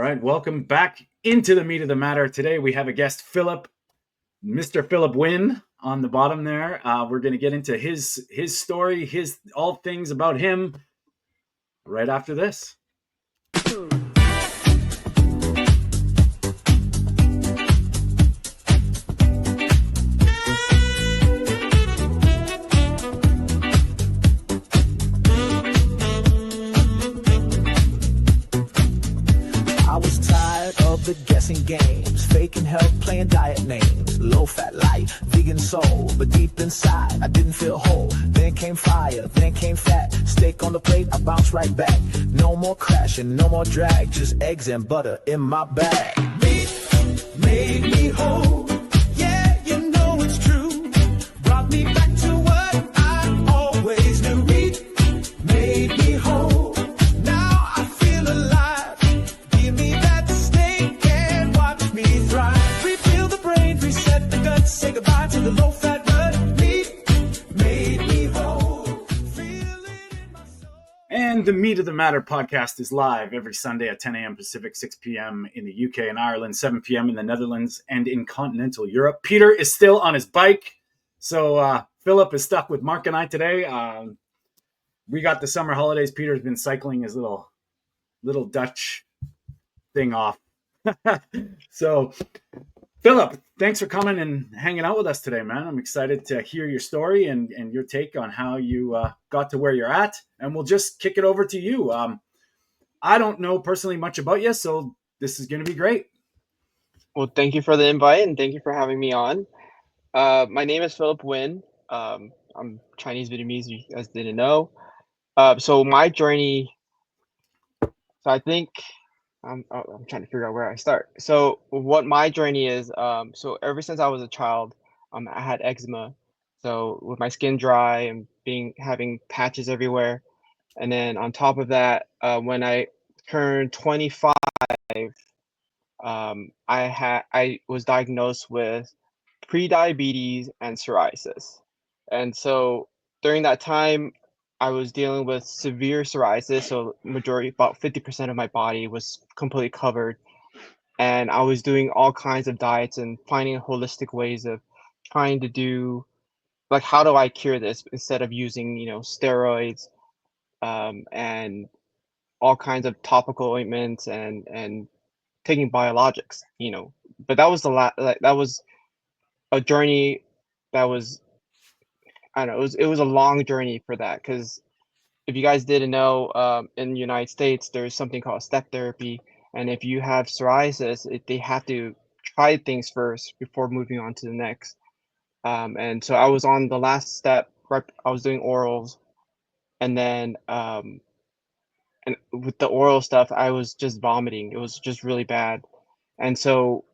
right, welcome back into the meat of the matter. Today we have a guest, Phillip, Mr. Phillip Wynn, on the bottom there. We're going to get into his story, his all things about him, right after this. The guessing games, faking health, playing diet names, low fat life, vegan soul, but deep inside I didn't feel whole. Then came fire, then came fat, steak on the plate, I bounced right back. No more crashing, no more drag, just eggs and butter in my bag. Meat made me whole, yeah, you know it's true. Brought me back to what I always knew. Meat made me whole. Now I feel alive. Give me that. Say goodbye to the low-fat blood. Meat made me whole. Feel it in my soul. And the Meat of the Matter podcast is live every Sunday at 10 a.m. Pacific, 6 p.m. in the UK and Ireland, 7 p.m. in the Netherlands, and in continental Europe. Peter is still on his bike, so Phillip is stuck with Mark and I today. We got the summer holidays. Peter's been cycling his little Dutch thing off. So, Phillip, thanks for coming and hanging out with us today, man. I'm excited to hear your story and your take on how you got to where you're at. And we'll just kick it over to you. I don't know personally much about you, so this is going to be great. Well, thank you for the invite and thank you for having me on. My name is Phillip Wynn. I'm Chinese Vietnamese, you guys didn't know. So my journey, I think I'm trying to figure out where I start. So what my journey is, so ever since I was a child, I had eczema. So with my skin dry and having patches everywhere. And then on top of that, when I turned 25, I was diagnosed with pre-diabetes and psoriasis. And so during that time, I was dealing with severe psoriasis, so majority, about 50% of my body was completely covered. And I was doing all kinds of diets and finding holistic ways of trying to do, like, how do I cure this instead of using, steroids, and all kinds of topical ointments and taking biologics, But that was that was a journey that was, I don't know, it was a long journey for that, because if you guys didn't know, in the United States, there's something called step therapy. And if you have psoriasis, they have to try things first before moving on to the next. And so I was on the last step, right? I was doing orals. And then and with the oral stuff, I was just vomiting. It was just really bad. And so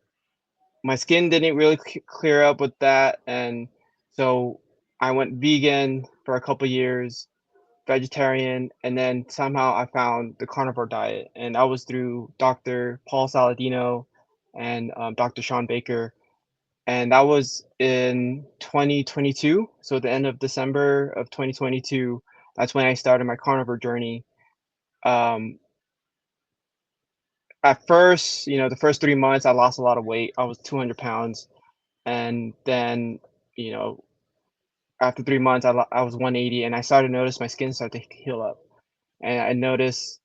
my skin didn't really clear up with that. And so I went vegan for a couple years, vegetarian, and then somehow I found the carnivore diet, and that was through Dr. Paul Saladino and Dr. Sean Baker, and that was in 2022. So at the end of December of 2022, that's when I started my carnivore journey. At first, the first 3 months, I lost a lot of weight. I was 200 pounds, and then, after 3 months, I was 180, and I started to notice my skin started to heal up. And I noticed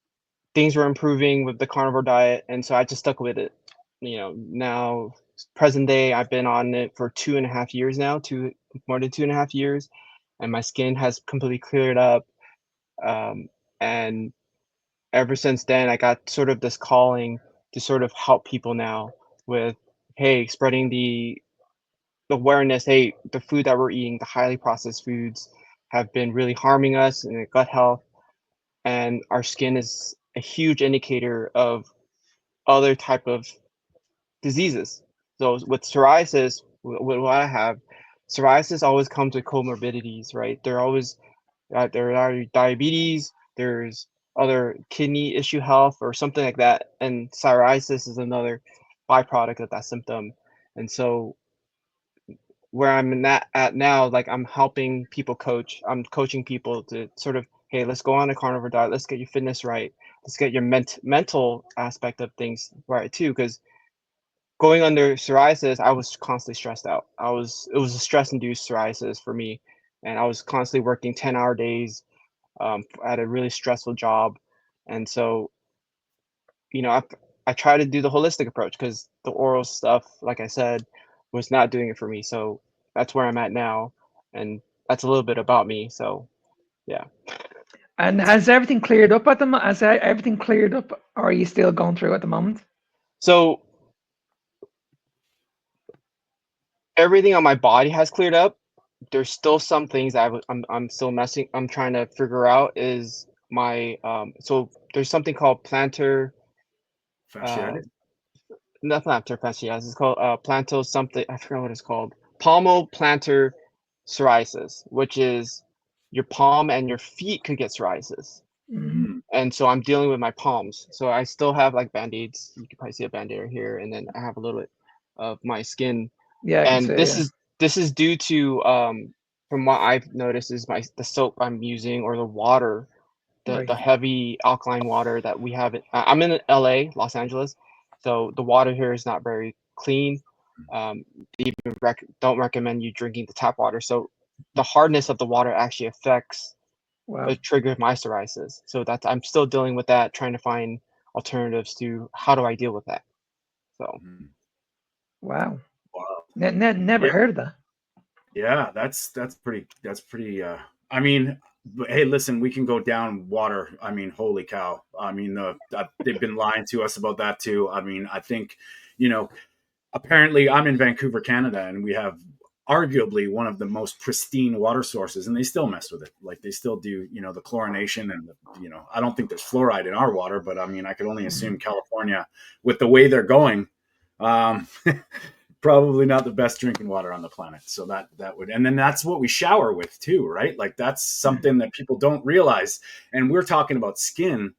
things were improving with the carnivore diet, and so I just stuck with it. Now, present day, I've been on it for 2.5 years now, more than 2.5 years, and my skin has completely cleared up. And ever since then, I got sort of this calling to sort of help people now with, hey, spreading the awareness, hey, the food that we're eating, the highly processed foods, have been really harming us in the gut health, and our skin is a huge indicator of other type of diseases. So with psoriasis, what I have, psoriasis always comes with comorbidities, right? There are diabetes, there's other kidney issue health or something like that, and psoriasis is another byproduct of that symptom. And so where I'm at now, like, I'm coaching people to sort of, hey, let's go on a carnivore diet, let's get your fitness right, let's get your mental aspect of things right too, because going under psoriasis, I was constantly stressed out. It was a stress-induced psoriasis for me, and I was constantly working 10-hour days, at a really stressful job, and so, you know, I try to do the holistic approach because the oral stuff, like I said, was not doing it for me, so that's where I'm at now, and that's a little bit about me, so, yeah. And has everything cleared up at the has everything cleared up, or are you still going through at the moment? So, everything on my body has cleared up. There's still some things I'm still I'm trying to figure out is my, so there's something called plantar, uh, Fasciitis? not plantar fasciitis, it's called, plantar something, I forgot what it's called. Palmoplantar psoriasis, which is your palm and your feet could get psoriasis. Mm. Mm. And so I'm dealing with my palms. So I still have like band-aids. You can probably see a band-aid right here, and then I have a little bit of my skin. Yeah, I can And see. Yeah. this is due to, from what I've noticed is the soap I'm using or the water, Right. the heavy alkaline water that we have. I'm in LA, Los Angeles, so the water here is not very clean. They even don't recommend you drinking the tap water. So the hardness of the water actually affects Wow. the trigger of my psoriasis. So that's I'm still dealing with that, trying to find alternatives to how do I deal with that. So Mm. Wow. Wow. Never Yeah. heard of that. Yeah, that's pretty. I mean, hey, listen, we can go down water. I mean, holy cow. I mean, they've been lying to us about that too. I mean, I think, you know, apparently I'm in Vancouver, Canada, and we have arguably one of the most pristine water sources, and they still mess with it. Like they still do, you know, the chlorination and I don't think there's fluoride in our water, but I mean, I could only assume California, with the way they're going, um, probably not the best drinking water on the planet. So that would, and then that's what we shower with too, right? Like that's something that people don't realize. And we're talking about skin.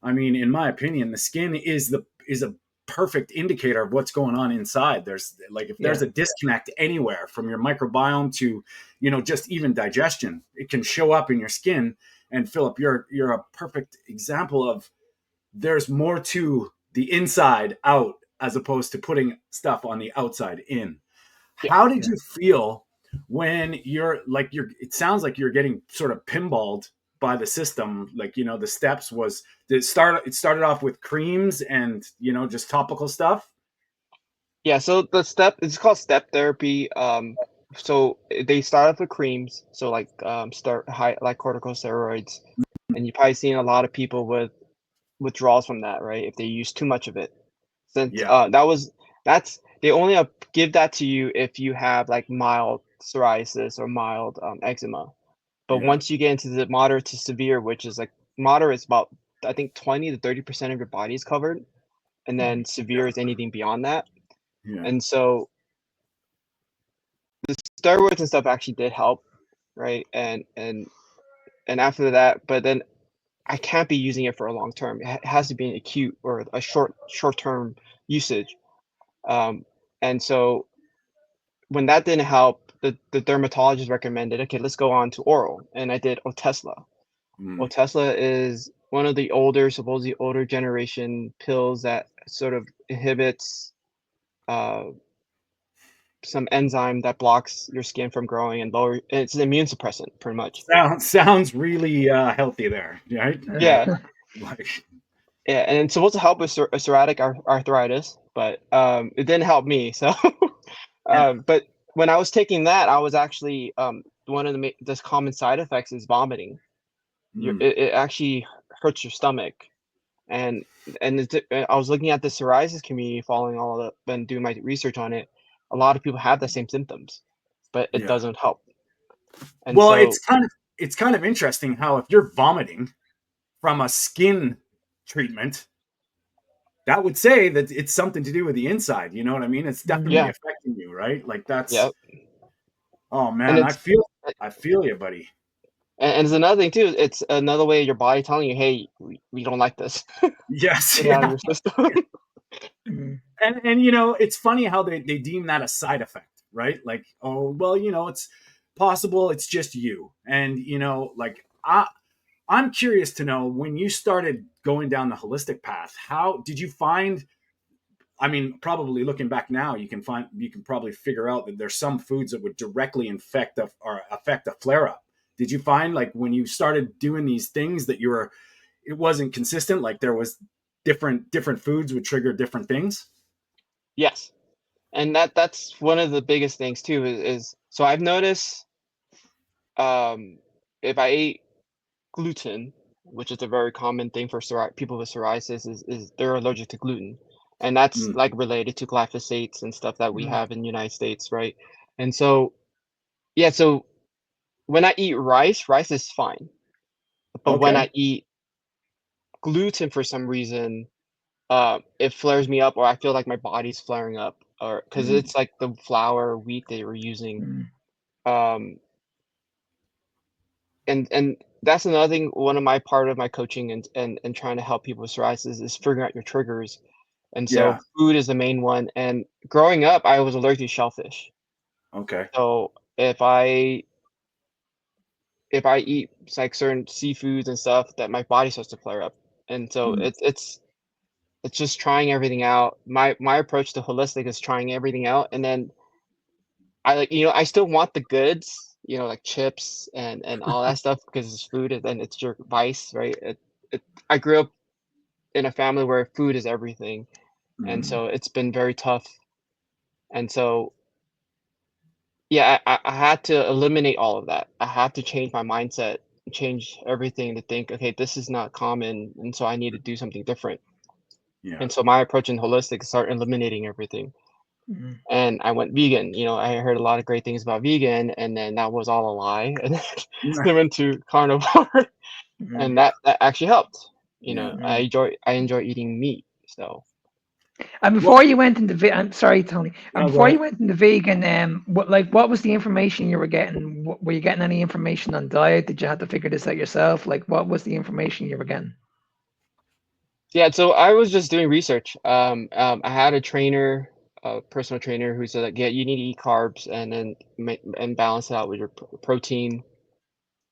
I mean, in my opinion, the skin is a perfect indicator of what's going on inside. There's like if there's Yeah. a disconnect anywhere from your microbiome to, just even digestion, it can show up in your skin. And Philip, you're a perfect example of there's more to the inside out as opposed to putting stuff on the outside in. yeah. How did Yeah. you feel when it sounds like you're getting sort of pinballed by the system? Like, the steps was, it started off with creams and, just topical stuff. Yeah, so it's called step therapy. So they start off with creams, so like start high like corticosteroids, and you've probably seen a lot of people with withdrawals from that, right? If they use too much of it. Since Yeah. that's they only give that to you if you have like mild psoriasis or mild eczema. But Yeah. once you get into the moderate to severe, which is like moderate is about I think 20 to 30% of your body is covered, and then severe is anything beyond that. Yeah. And so the steroids and stuff actually did help, right? And after that, but then I can't be using it for a long term. It has to be an acute or a short term usage. Um, and so when that didn't help, the dermatologist recommended, okay, let's go on to oral, and I did Otesla. Mm. Otesla is one of the supposedly older generation pills that sort of inhibits uh, some enzyme that blocks your skin from growing and lower. It's an immune suppressant, pretty much. Sounds really healthy there, right? Yeah, Like, yeah, and it's supposed to help with psoriatic arthritis, but it didn't help me. So, yeah. but when I was taking that, I was actually one of the common side effects is vomiting. Mm. It actually hurts your stomach, and I was looking at the psoriasis community, following all of the and doing my research on it. A lot of people have the same symptoms, but it Yeah. doesn't help. And Well, so, it's kind of interesting how if you're vomiting from a skin treatment, that would say that it's something to do with the inside. You know what I mean? It's definitely yeah, affecting you, right? Like yeah, oh and man, I feel you, buddy. and it's another thing too. It's another way your body telling you, "Hey, we don't like this. Yes, Get it out of yeah. your system." Mm. And it's funny how they deem that a side effect, right? Like, oh, well, it's possible it's just you. And, like I'm curious to know, when you started going down the holistic path, how did you find, I mean, probably looking back now, you can probably figure out that there's some foods that would directly infect or affect a flare up. Did you find, like, when you started doing these things, that it wasn't consistent? Like, there was different foods would trigger different things? Yes, and that's one of the biggest things too. Is so I've noticed if I ate gluten, which is a very common thing for people with psoriasis, is they're allergic to gluten, and that's Mm, like related to glyphosates and stuff that we Mm, have in the United States, right? And so yeah, so when I eat rice, rice is fine, but when okay. I eat gluten for some reason, it flares me up, or I feel like my body's flaring up, or because Mm, it's like the flour or wheat they were using. mm, Um, and that's another thing. One of my part of my coaching and trying to help people with psoriasis is figuring out your triggers. And so yeah. food is the main one. And growing up, I was allergic to shellfish. Okay. So if I eat like certain seafoods and stuff, that my body starts to flare up. And so Mm, it's just trying everything out. My approach to holistic is trying everything out, and then I still want the goods, like chips and all that stuff because it's food and then it's your vice, right? I grew up in a family where food is everything, and mm, so it's been very tough. And so, yeah, I had to eliminate all of that. I had to change my mindset, change everything to think, okay, this is not common, and so I need to do something different. yeah. And so my approach in holistic is start eliminating everything. mm, And I went vegan. I heard a lot of great things about vegan, and then that was all a lie. And then I went to carnivore, mm, and that actually helped. Yeah. I mm. enjoy eating meat. So And Well, before you went into I'm sorry, Tony. And no, go before you ahead. went into vegan, what was the information you were getting? Were you getting any information on diet? Did you have to figure this out yourself? Like, what was the information you were getting? yeah, so I was just doing research. I had a trainer, a personal trainer, who said like, yeah, you need to eat carbs and then and balance it out with your protein.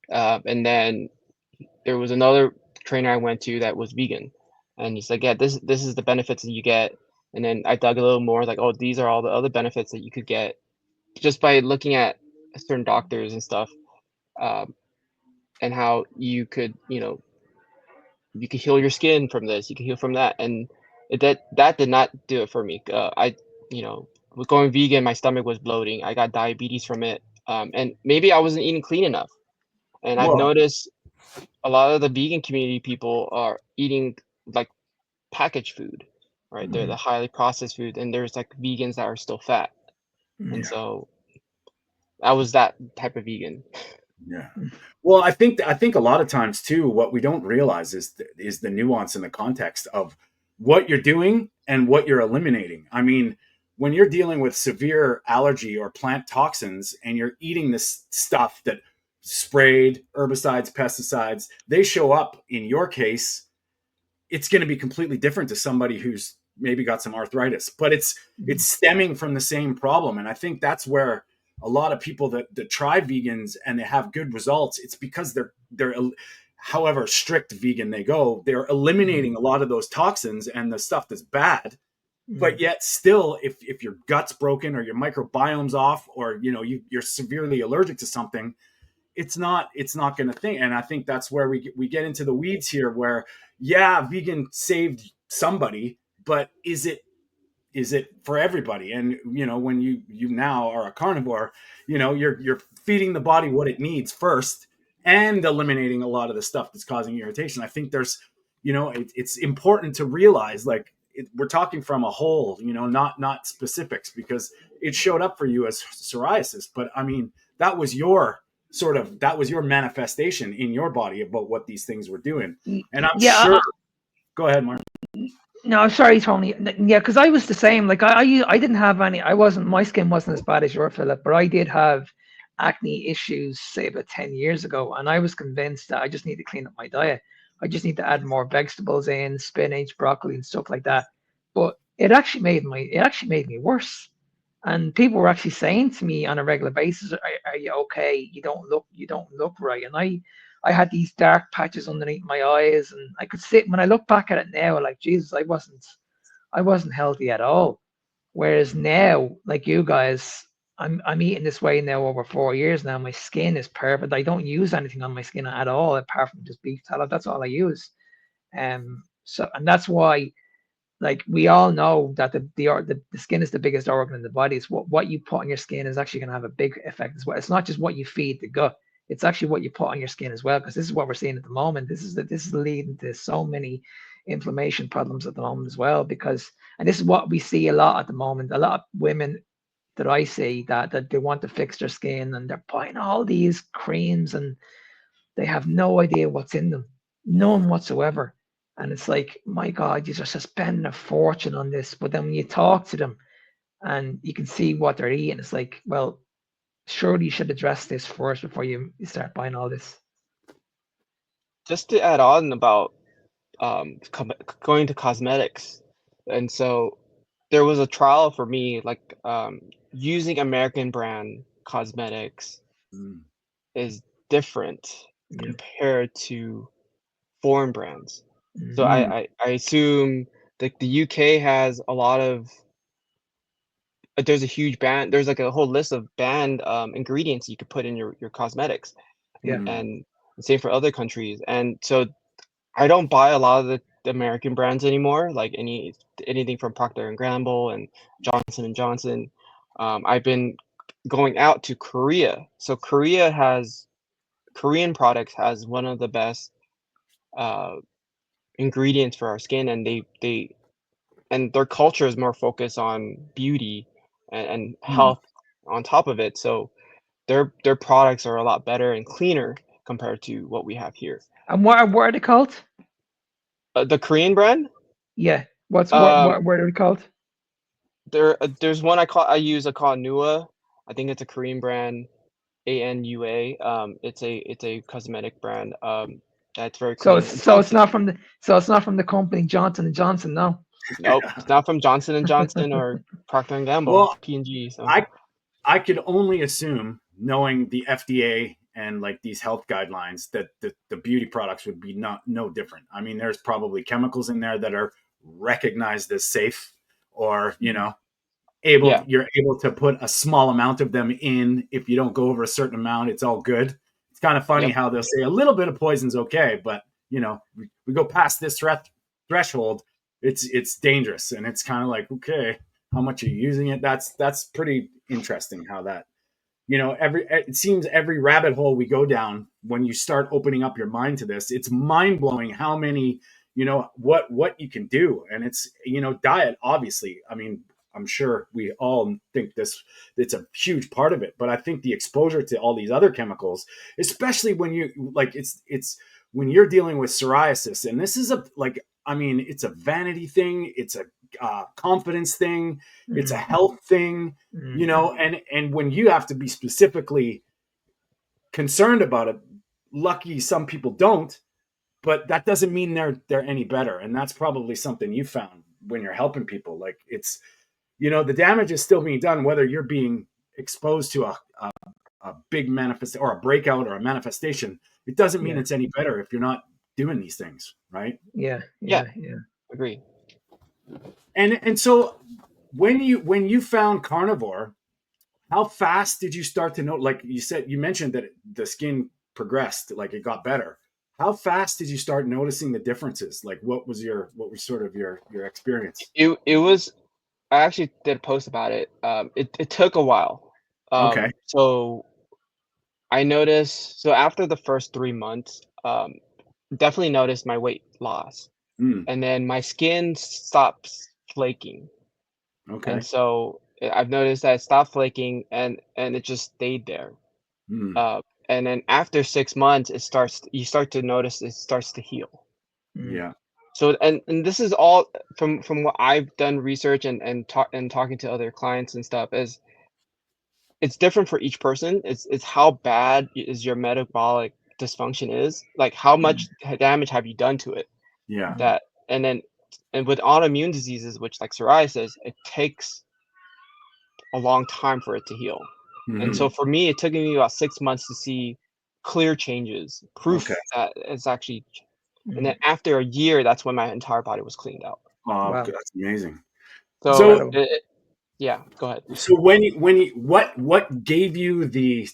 And then there was another trainer I went to that was vegan, and he's like, "Yeah, this is the benefits that you get." And then I dug a little more, like, "Oh, these are all the other benefits that you could get just by looking at certain doctors and stuff, um, and how you could heal your skin from this, you could heal from that." And that did not do it for me. With going vegan, my stomach was bloating. I got diabetes from it, and maybe I wasn't eating clean enough. And I've Well, noticed a lot of the vegan community people are eating like packaged food, right? They're the Mm, highly processed food, and there's like vegans that are still fat. And mm, yeah. so I was that type of vegan. Yeah. mm, Well, I think a lot of times too, what we don't realize is the nuance and the context of what you're doing and what you're eliminating. I mean, when you're dealing with severe allergy or plant toxins and you're eating this stuff that sprayed herbicides, pesticides, they show up in your case, it's going to be completely different to somebody who's maybe got some arthritis, but it's mm, stemming from the same problem. And I think that's where a lot of people that try vegans and they have good results, it's because they're however strict vegan they go, they're mm, eliminating a lot of those toxins and the stuff that's bad. mm, But yet still, if your gut's broken or your microbiome's off, or you're severely allergic to something, it's not going to think. And I think that's where we get into the weeds here, where yeah, vegan saved somebody, but is it for everybody? And when you now are a carnivore, you're feeding the body what it needs first and eliminating a lot of the stuff that's causing irritation. I think it's important to realize, like, we're talking from a whole, not specifics, because it showed up for you as psoriasis, but I mean, that was your manifestation in your body about what these things were doing. And I'm yeah. sure, go ahead, Mark. No, sorry, Tony. Yeah, because I was the same. Like I didn't have any. I wasn't. My skin wasn't as bad as your, Philip, but I did have acne issues, say about 10 years ago, and I was convinced that I just need to clean up my diet. I just need to add more vegetables in, spinach, broccoli, and stuff like that. But it actually made me worse. And people were actually saying to me on a regular basis, "Are you okay? You don't look right." And I I had these dark patches underneath my eyes, and I could sit when I look back at it now, like Jesus, I wasn't healthy at all. Whereas now, like you guys, I'm eating this way now over 4 years now. My skin is perfect. I don't use anything on my skin at all apart from just beef tallow. That's all I use. So and that's why, like, we all know that the skin is the biggest organ in the body. It's what you put on your skin is actually going to have a big effect as well. It's not just what you feed the gut. It's actually what you put on your skin as well, because this is what we're seeing at the moment. This is leading to so many inflammation problems at the moment as well, because, and this is what we see a lot at the moment. A lot of women that I see that they want to fix their skin, and they're buying all these creams, and they have no idea what's in them, none whatsoever. And it's like, my God, you're just spending a fortune on this. But then when you talk to them and you can see what they're eating, it's like, well, surely you should address this first before you start buying all this. Just to add on about going to cosmetics, and so there was a trial for me, like using American brand cosmetics Mm. is different Yeah. compared to foreign brands. So Mm. I assume that the UK has a lot of there's a huge band there's like a whole list of banned ingredients you could put in your cosmetics, Yeah. Mm. and same for other countries. And so I don't buy a lot of the American brands anymore, like anything from Procter and Gamble and Johnson and Johnson. I've been going out to Korea. So Korean products has one of the best uh, ingredients for our skin, and they and their culture is more focused on beauty and Mm. health on top of it. So their products are a lot better and cleaner compared to what we have here. And what are they called? The Korean brand, Yeah. What um, are they called? there's one I use. I call Nua. I think it's a Korean brand, ANUA. It's a cosmetic brand. That's very So clean. it's so it's not from the so it's not from the company Johnson and Johnson, no. Nope, it's not from Johnson and Johnson or Procter and Gamble, Well, P&G. So I I could only assume, knowing the FDA and like these health guidelines, that the beauty products would be not no different. I mean, there's probably chemicals in there that are recognized as safe, or yeah, you're able to put a small amount of them in. If you don't go over a certain amount, it's all good. It's kind of funny yep, how they'll say a little bit of poison's okay, but we go past this threshold, it's dangerous, and it's kind of like, okay, how much are you using it? That's pretty interesting how that, it seems every rabbit hole we go down, when you start opening up your mind to this, it's mind blowing how many, what you can do. And it's, diet, obviously. I mean, I'm sure we all think it's a huge part of it, but I think the exposure to all these other chemicals, especially when you like, it's when you're dealing with psoriasis, and this is I mean, it's a vanity thing, it's a confidence thing, it's a Mm, health thing, mm, and when you have to be specifically concerned about it, lucky some people don't, but that doesn't mean they're any better. And that's probably something you found when you're helping people. Like, it's, the damage is still being done, whether you're being exposed to a big manifest or a breakout or a manifestation. It doesn't mean yeah. it's any better if you're not doing these things, right? Yeah. yeah, Yeah. Yeah. agree. And so when you found carnivore, how fast did you start to know? Like you said, you mentioned that the skin progressed, like it got better. How fast did you start noticing the differences? Like, what was sort of your experience? It was I actually did a post about it. It took a while. Okay. So I noticed. So after the first 3 months, definitely noticed my weight loss, Mm, and then my skin stops flaking. And okay. so I've noticed that it stopped flaking, and it just stayed there. Mm, Uh, and then after 6 months, you start to notice it starts to heal. Mm, yeah. So and this is all from what I've done research and talking to other clients and stuff, is it's different for each person. It's how bad is your metabolic dysfunction is, like how much mm, damage have you done to it, Yeah. mm, that and then and with autoimmune diseases, which like psoriasis, it takes a long time for it to heal. And Hmm. so for me, it took me about 6 months to see clear changes, proof Okay. that it's actually. And then Mm. after a year, that's when my entire body was cleaned out. Oh, Wow. that's amazing. So, So, Incredible. yeah, go ahead. so what gave you the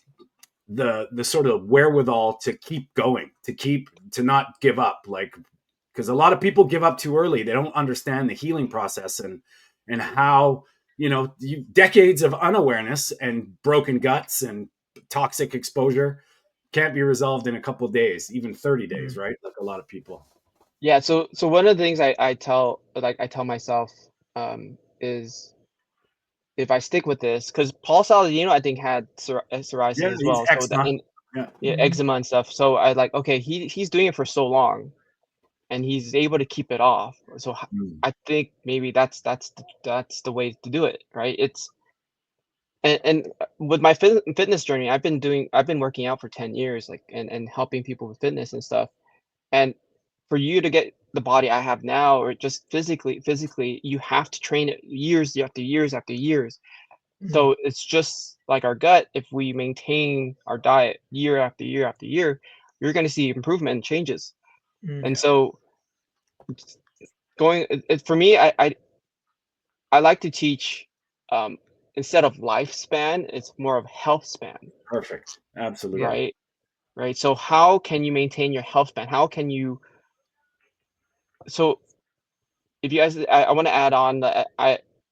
sort of wherewithal to keep going, to not give up, like, because a lot of people give up too early. They don't understand the healing process and how, decades of unawareness and broken guts and toxic exposure can't be resolved in a couple of days, even 30 days, Mm. right? Like a lot of people. Yeah, so one of the things I tell myself is if I stick with this, because Paul Saladino I think had psoriasis Yeah, as he's well, so that eczema. and Yeah. yeah, Mm. eczema and stuff. So I like, okay, he's doing it for so long, and he's able to keep it off. So Mm. I think maybe that's the way to do it, right? It's and with my fitness journey, I've been working out for 10 years, like and helping people with fitness and stuff. And for you to get the body I have now, or just physically, you have to train it years after years after years. Mm. So it's just like our gut. If we maintain our diet year after year after year, you're going to see improvement and changes. Mm. And so for me, I like to teach, um, instead of lifespan, it's more of health span, Perfect. Yeah. Absolutely. right? Right. So how can you maintain your health span? How can you? So if you guys, I want to add on that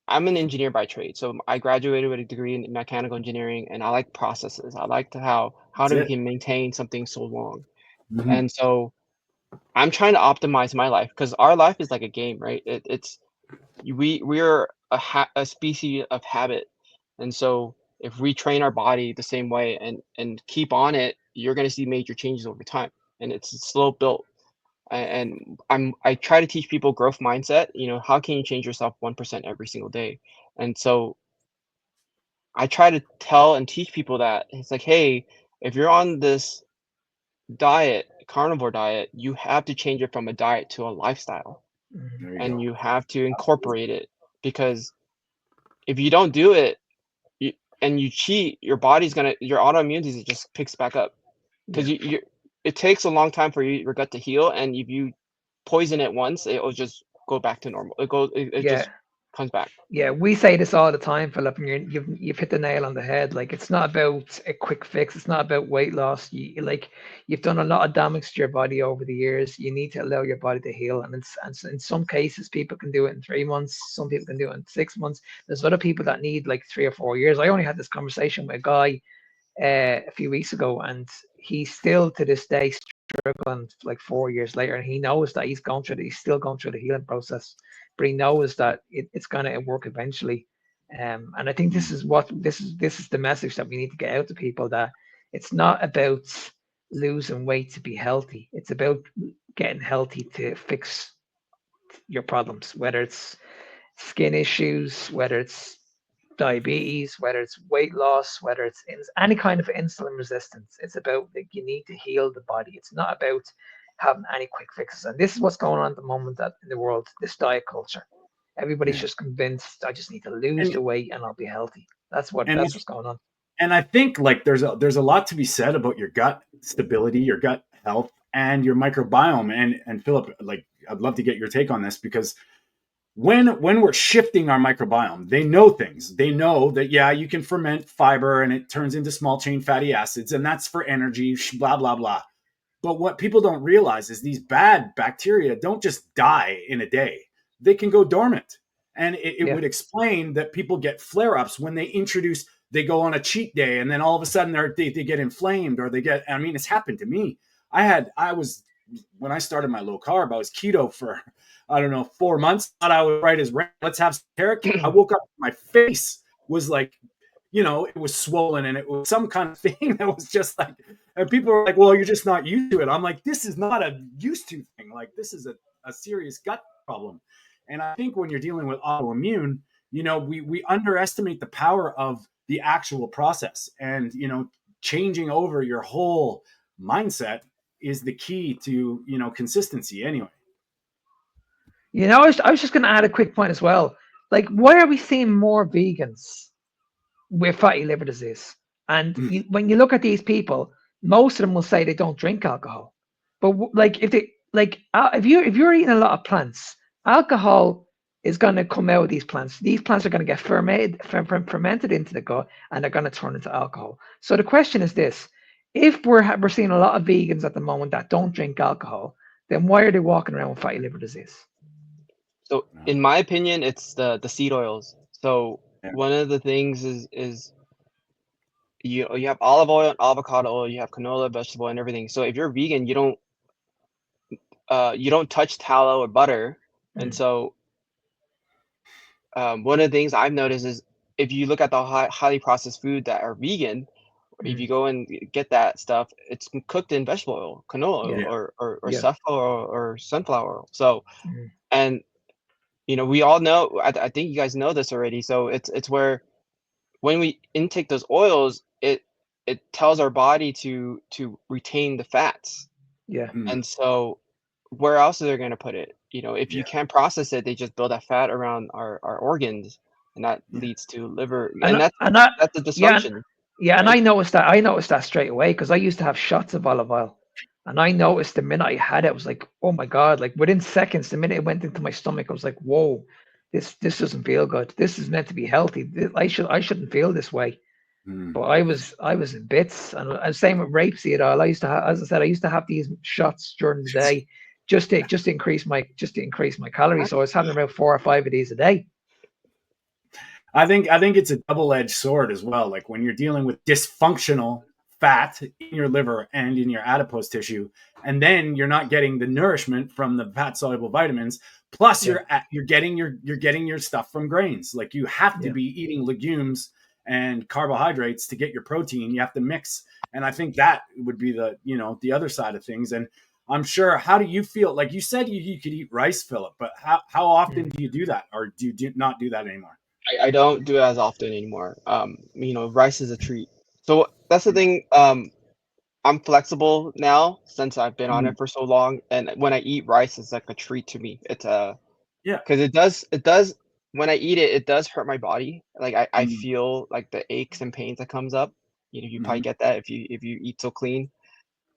I'm an engineer by trade, so I graduated with a degree in mechanical engineering, and I like processes. I like to how That's do we it. can maintain something so long, Hmm. and so I'm trying to optimize my life because our life is like a game, right? It's we're a species of habit, and so if we train our body the same way and keep on it, you're going to see major changes over time, and it's a slow build. And I try to teach people growth mindset. How can you change yourself 1% every single day? And so I try to tell and teach people that it's like, hey, if you're on this carnivore diet, you have to change it from a diet to a lifestyle, Mm. There you and go. you have to incorporate it, because if you don't do it, and you cheat, your autoimmune disease just picks back up, because Yeah. it takes a long time for your gut to heal, and if you poison it once, it'll just go back to normal. It Yeah. just comes back. Yeah, we say this all the time, Philip, and you've hit the nail on the head. Like, it's not about a quick fix. It's not about weight loss. You've done a lot of damage to your body over the years. You need to allow your body to heal, and in some cases, people can do it in 3 months. Some people can do it in 6 months. There's other people that need like 3 or 4 years. I only had this conversation with a guy a few weeks ago, and he's still to this day struggling like 4 years later, and he knows that he's still going through the healing process, but he knows that it's going to work eventually. And I think Mm. this is the message that we need to get out to people, that it's not about losing weight to be healthy. It's about getting healthy to fix your problems, whether it's skin issues, whether it's diabetes, whether it's weight loss, whether it's any kind of insulin resistance. It's about, like, you need to heal the body. It's not about having any quick fixes. And this is what's going on at the moment that in the world, this diet culture. Everybody's Yeah. just convinced I just need to lose And the weight and I'll be healthy. and That's what's going on. and I think, like, there's a lot to be said about your gut stability, your gut health, and your microbiome. And Philip, like, I'd love to get your take on this, because when we're shifting our microbiome, they know things. They know that, yeah, you can ferment fiber and it turns into small chain fatty acids, and that's for energy, blah blah blah. But what people don't realize is these bad bacteria don't just die in a day. They can go dormant. And it Yeah. would explain that people get flare ups when they go on a cheat day, and then all of a sudden they get inflamed, or I mean, it's happened to me. When I started my low carb, I was keto for, I don't know, 4 months. Thought I was right as rain. Let's have some carrot cake. I woke up, my face was like, it was swollen, and it was some kind of thing that was just like, and people were like, well, you're just not used to it. I'm like, this is not a used to thing. Like, this is a serious gut problem. And I think when you're dealing with autoimmune, we underestimate the power of the actual process. And, changing over your whole mindset is the key to, consistency anyway. I was just going to add a quick point as well. Like, why are we seeing more vegans with fatty liver disease? And when you look at these people, most of them will say they don't drink alcohol. But like if you're eating a lot of plants, alcohol is going to come out of these plants. These plants are going to get fermented into the gut, and they're going to turn into alcohol. So the question is this: if we're seeing a lot of vegans at the moment that don't drink alcohol, then why are they walking around with fatty liver disease? So in my opinion, it's the seed oils. So one of the things is you have olive oil, avocado oil, you have canola, vegetable, and everything. So if you're vegan, you don't touch tallow or butter, and so one of the things I've noticed is if you look at the highly processed food that are vegan, if you go and get that stuff, it's cooked in vegetable oil, canola oil, Yeah. or Yeah. safflower or sunflower oil. So, Mm. and we all know. I think you guys know this already. So it's where when we intake those oils, it tells our body to retain the fats. Yeah. And so where else are they going to put it? If you can't process it, they just build that fat around our organs, and that leads to liver, and that's a Yeah, dysfunction, yeah, and right? I noticed that straight away because I used to have shots of olive oil, and I noticed the minute I had it, I was like, oh my god! Like within seconds, the minute it went into my stomach, I was like, whoa, this doesn't feel good. This is meant to be healthy. I shouldn't feel this way. But I was in bits, and same with rapeseed oil. I used to have, as I said, I used to have these shots during the day just to increase my calories. So I was having about 4 or 5 of these a day. I think it's a double-edged sword as well. Like when you're dealing with dysfunctional fat in your liver and in your adipose tissue, and then you're not getting the nourishment from the fat soluble vitamins. Plus, Yeah. you're getting your stuff from grains. Like you have to Yeah. be eating legumes and carbohydrates to get your protein. You have to mix, and I think that would be the other side of things. And I'm sure. How do you feel? Like you said, you could eat rice, Philip, but how often do you do that, or do you not do that anymore? I don't do it as often anymore. Rice is a treat. So that's the thing. I'm flexible now since I've been on Mm, it for so long, and when I eat rice, it's like a treat to me. It's yeah. because it does when I eat it, it does hurt my body. Like I Mm, feel like the aches and pains that comes up. You probably mhm. get that if you eat so clean.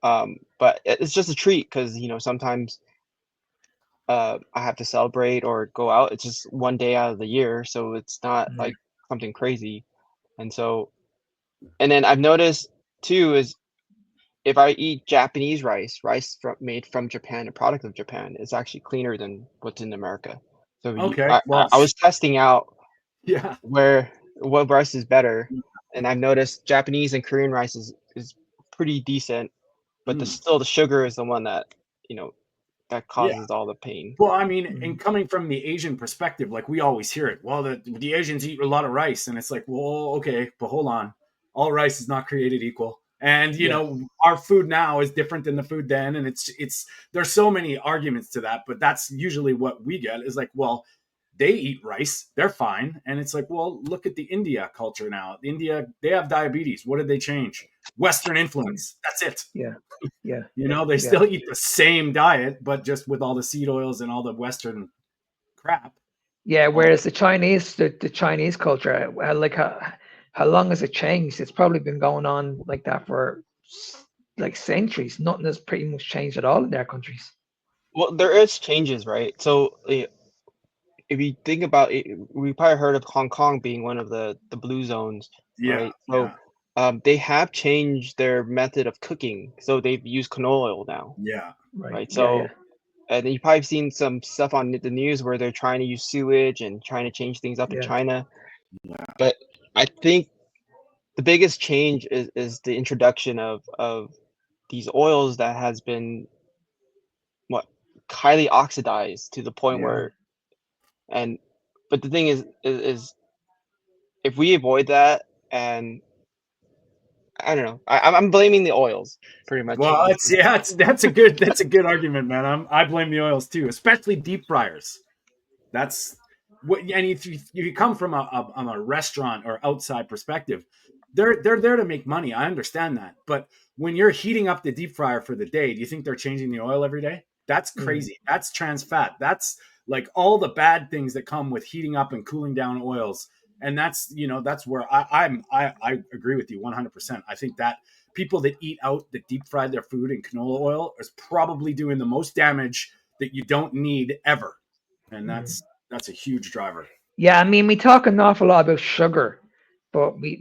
But it's just a treat because sometimes I have to celebrate or go out. It's just one day out of the year, so it's not like something crazy. And so, and then I've noticed too is if I eat Japanese rice made from Japan, a product of Japan, is actually cleaner than what's in America. So Okay. Well, I was testing out yeah. what rice is better, and I've noticed Japanese and Korean rice is pretty decent, but Mm, still the sugar is the one you know that yeah. causes all the pain. Well, I mean, and coming from the Asian perspective, like we always hear it. Well, the Asians eat a lot of rice, and it's like, well, okay, but hold on, all rice is not created equal, and Yeah. our food now is different than the food then, and it's there's so many arguments to that, but that's usually what we get is like, well, they eat rice, they're fine, and it's like, well, look at the India culture now. India, they have diabetes. What did they change? Western influence. That's it. Yeah. Yeah. They Yeah. still eat the same diet, but just with all the seed oils and all the Western crap. Yeah. All Whereas the Chinese culture, like how long has it changed? It's probably been going on like that for like centuries. Nothing has pretty much changed at all in their countries. Well, there is changes, right? So if you think about it, we probably heard of Hong Kong being one of the blue zones, yeah, right? So yeah, they have changed their method of cooking. So they've used canola oil now, yeah, right? Yeah. Yeah. So and you've probably seen some stuff on the news where they're trying to use sewage and trying to change things up in Yeah. China. But I think the biggest change is the introduction of these oils that has been what highly oxidized to the point yeah. where and but the thing is if we avoid that and I don't know I'm blaming the oils pretty much. Well, that's a good argument, man. I blame the oils too, especially deep fryers. That's what, and if you come from a restaurant or outside perspective, they're there to make money. I understand that, but when you're heating up the deep fryer for the day, do you think they're changing the oil every day? That's crazy. That's trans fat. That's like all the bad things that come with heating up and cooling down oils. And that's where I agree with you 100%. I think that people that eat out, that deep fry their food in canola oil, is probably doing the most damage that you don't need ever, and that's a huge driver. Yeah, I mean, we talk an awful lot about sugar, but we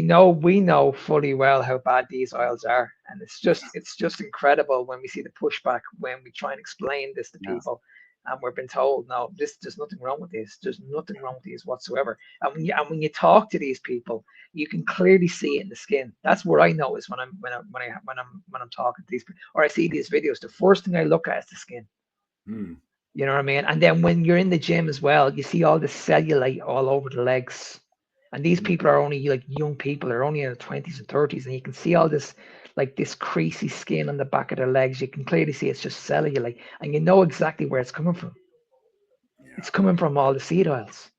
know fully well how bad these oils are, and it's just incredible when we see the pushback when we try and explain this to Yeah. people, and we're being told, no, there's nothing wrong with this. There's nothing wrong with these whatsoever. And when you talk to these people, you can clearly see it in the skin. That's what I notice when I'm talking to these people, or I see these videos. The first thing I look at is the skin. Hmm. You know what I mean? And then when you're in the gym as well, you see all the cellulite all over the legs. And these people are only like young people, they're only in their 20s and 30s, and you can see all this like this creasy skin on the back of their legs. You can clearly see it's just cellulite, and you know exactly where it's coming from. It's coming from all the seed oils.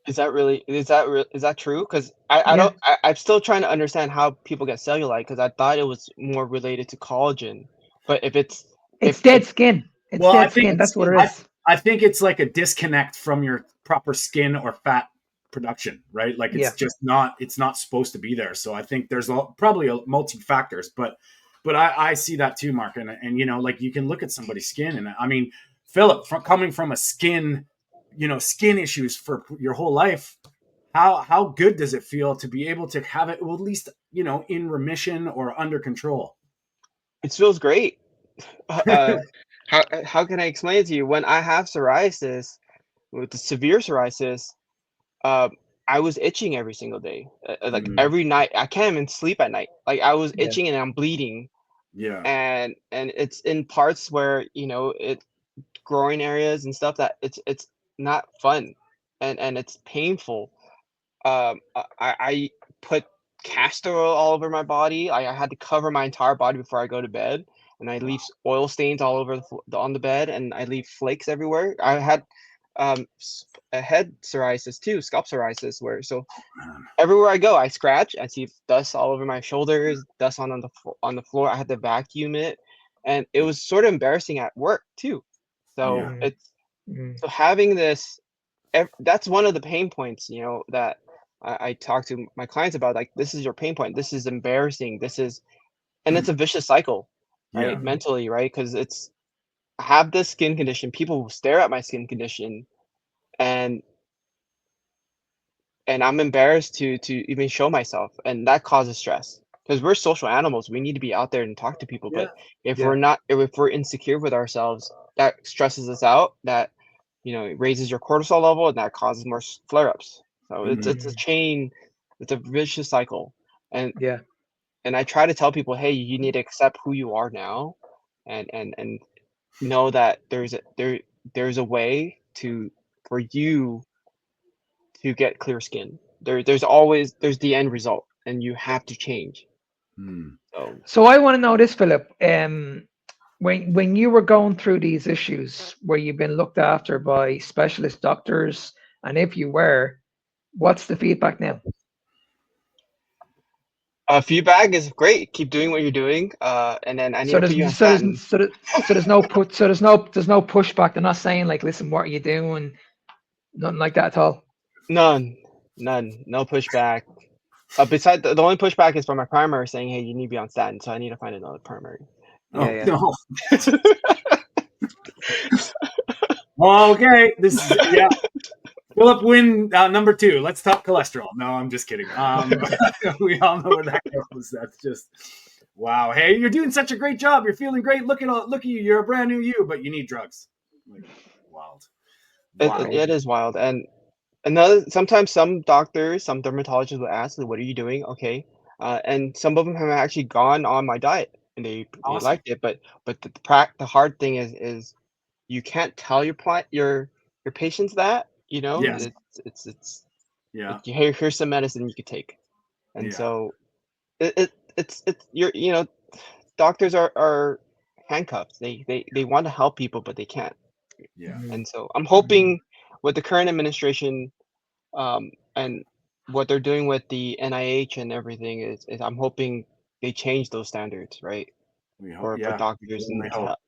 Is that true? Because Yeah, I'm still trying to understand how people get cellulite because I thought it was more related to collagen. But it's if dead skin. It's Well, dead skin. That's what it is. I think it's like a disconnect from your proper skin or fat production, right? Like Yeah. it's not supposed to be there. So I think there's probably a multi factors, but I see that too, Mark. And like you can look at somebody's skin, and I mean, Philip, coming from a skin issues for your whole life, how good does it feel to be able to have it, well, at least in remission or under control? it feels great. How can I explain it to you? When I have psoriasis, with the severe psoriasis, um, I was itching every single day. Like Mm, every night, I can't even sleep at night. Like I was Yeah. itching and I'm bleeding, yeah. and it's in parts where it growing areas and stuff that it's not fun, and it's painful. I put castor oil all over my body. I had to cover my entire body before I go to bed, and I leave oil stains all over on the bed, and I leave flakes everywhere. I had a head psoriasis too, scalp psoriasis, where so everywhere I go, I scratch. I see dust all over my shoulders, dust on the floor. I had to vacuum it, and it was sort of embarrassing at work too. So Yeah. Mm, it's mm, so having this that's one of the pain points, that I talk to my clients about. Like, this is your pain point. This is embarrassing. This is, and it's a vicious cycle, right? Yeah. Mentally, right? Because I have this skin condition. People will stare at my skin condition, and I'm embarrassed to even show myself, and that causes stress. Because we're social animals, we need to be out there and talk to people. Yeah. But if yeah. we're not, if we're insecure with ourselves, that stresses us out. That it raises your cortisol level, and that causes more flare-ups. So it's a Mm, chain, it's a vicious cycle. And yeah. I try to tell people, hey, you need to accept who you are now, and know that there's a way for you to get clear skin. There's the end result, and you have to change. Hmm. So So I want to know this, Philip. When you were going through these issues, were you been looked after by specialist doctors? And if you were, what's the feedback now? feedback is great. Keep doing what you're doing. And then I need So to put you on there's so there's statin. so, there- so there's no pushback. They're not saying like, listen, what are you doing? Nothing like that at all. None, none, no pushback. Besides, the only pushback is from my primary saying, "Hey, you need to be on statin," so I need to find another primary. Yeah, Oh yeah. no. Okay. This is yeah. Philip win number 2. Let's talk cholesterol. No, I'm just kidding. We all know where that goes. That's just wow. Hey, you're doing such a great job. You're feeling great. Look at you. You're a brand new you, but you need drugs. Like wild, wild. It is wild, and another sometimes some doctors, some dermatologists will ask, "What are you doing?" Okay, and some of them have actually gone on my diet and they Awesome. liked it, but the hard thing is you can't tell your patients that Yes. it's Yeah. here's some medicine you could take, and Yeah. so it's doctors are handcuffed. They want to help people, but they can't. Yeah. And so I'm hoping with the current administration, and what they're doing with the NIH and everything is I'm hoping they change those standards, right? We hope. For Yeah. We doctors certainly and hope.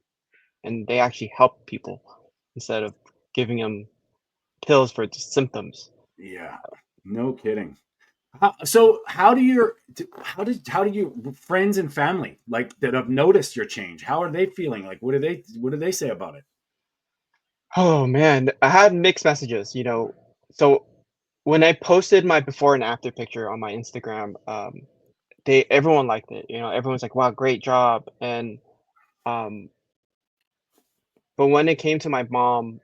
and they actually help people instead of giving them pills for the symptoms. Yeah. No kidding. So how do your friends and family like that have noticed your change? How are they feeling? Like what do they say about it? Oh man, I had mixed messages, you know. So when I posted my before and after picture on my Instagram, they everyone liked it. You know, everyone's like, "Wow, great job!" And um, but when it came to my mom,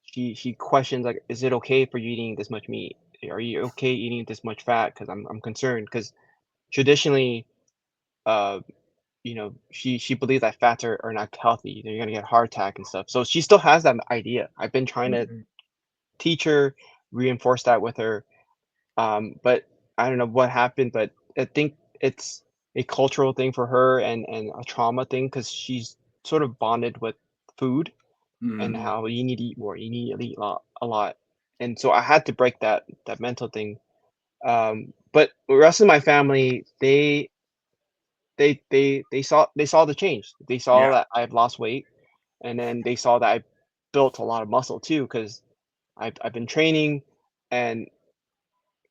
she questions like, "Is it okay for you eating this much meat? Are you okay eating this much fat?" Because I'm concerned because traditionally, uh, you know, she believes that fats are not healthy. You're gonna get a heart attack and stuff. So she still has that idea. I've been trying to Mhm. teach her, reinforce that with her. But I don't know what happened, but I think it's a cultural thing for her and a trauma thing because she's sort of bonded with food and Mm, how you need to eat more, you need to eat a lot. And so I had to break that mental thing. But the rest of my family, they saw the change. They saw yeah, that I've lost weight, and then they saw that I built a lot of muscle too because I've been training and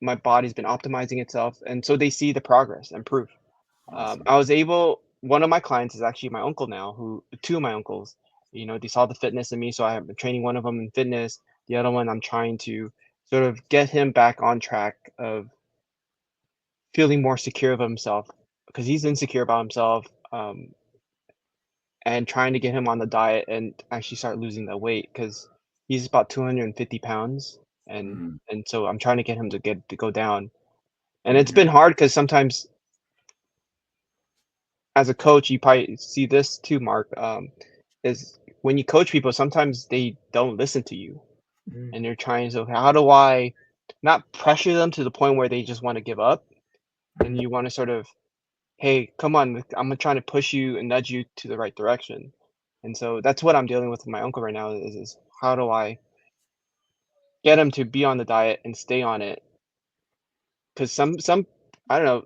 my body's been optimizing itself, and so they see the progress and proof. awesome. I was able one of my clients is actually my uncle now, who 2 of my uncles, you know, they saw the fitness in me, so I have been training one of them in fitness. The other one, I'm trying to sort of get him back on track of feeling more secure of himself because he's insecure about himself, and trying to get him on the diet and actually start losing that weight because he's about 250 pounds, Mm, and so I'm trying to get him to go down. And it's yeah, been hard because sometimes as a coach, you probably see this too, Mark, is when you coach people, sometimes they don't listen to you Mhm. and they're trying to, how do I not pressure them to the point where they just want to give up? And you want to sort of, hey, come on, I'm trying to push you and nudge you to the right direction. And so that's what I'm dealing with my uncle right now is how do I get him to be on the diet and stay on it? Because some I don't know,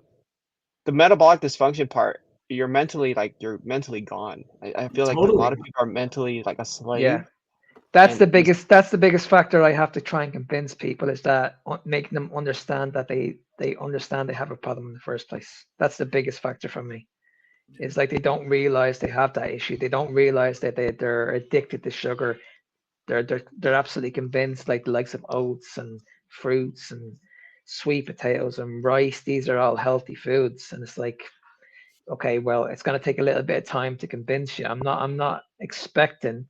the metabolic dysfunction part, you're mentally gone. I feel like a lot totally. of people are mentally like a Yeah. slave, That's and the it's biggest that's the biggest factor I have to try and convince people is that making them understand that they understand they have a problem in the first place. That's the biggest factor for me. It's like they don't realize they have that issue. They don't realize that they're addicted to sugar. They're absolutely convinced like the likes of oats and fruits and sweet potatoes and rice, these are all healthy foods. And it's like, okay, well, it's gonna take a little bit of time to convince you. I'm not expecting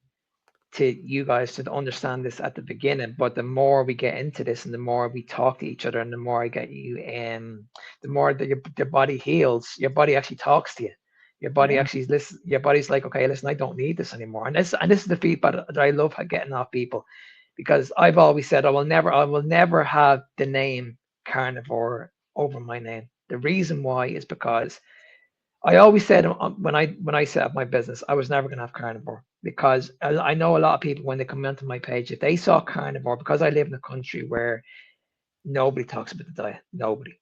to you guys to understand this at the beginning, but the more we get into this and the more we talk to each other and the more I get you the more that your body heals, your body actually talks to you. Your body Yeah. actually listen, your body's like, okay, listen, I don't need this anymore. And this is the feedback that I love getting off people because I've always said I will never have the name carnivore over my name. The reason why is because I always said when I set up my business, I was never going to have carnivore because I know a lot of people when they come onto my page, if they saw carnivore, because I live in a country where nobody talks about the diet, nobody.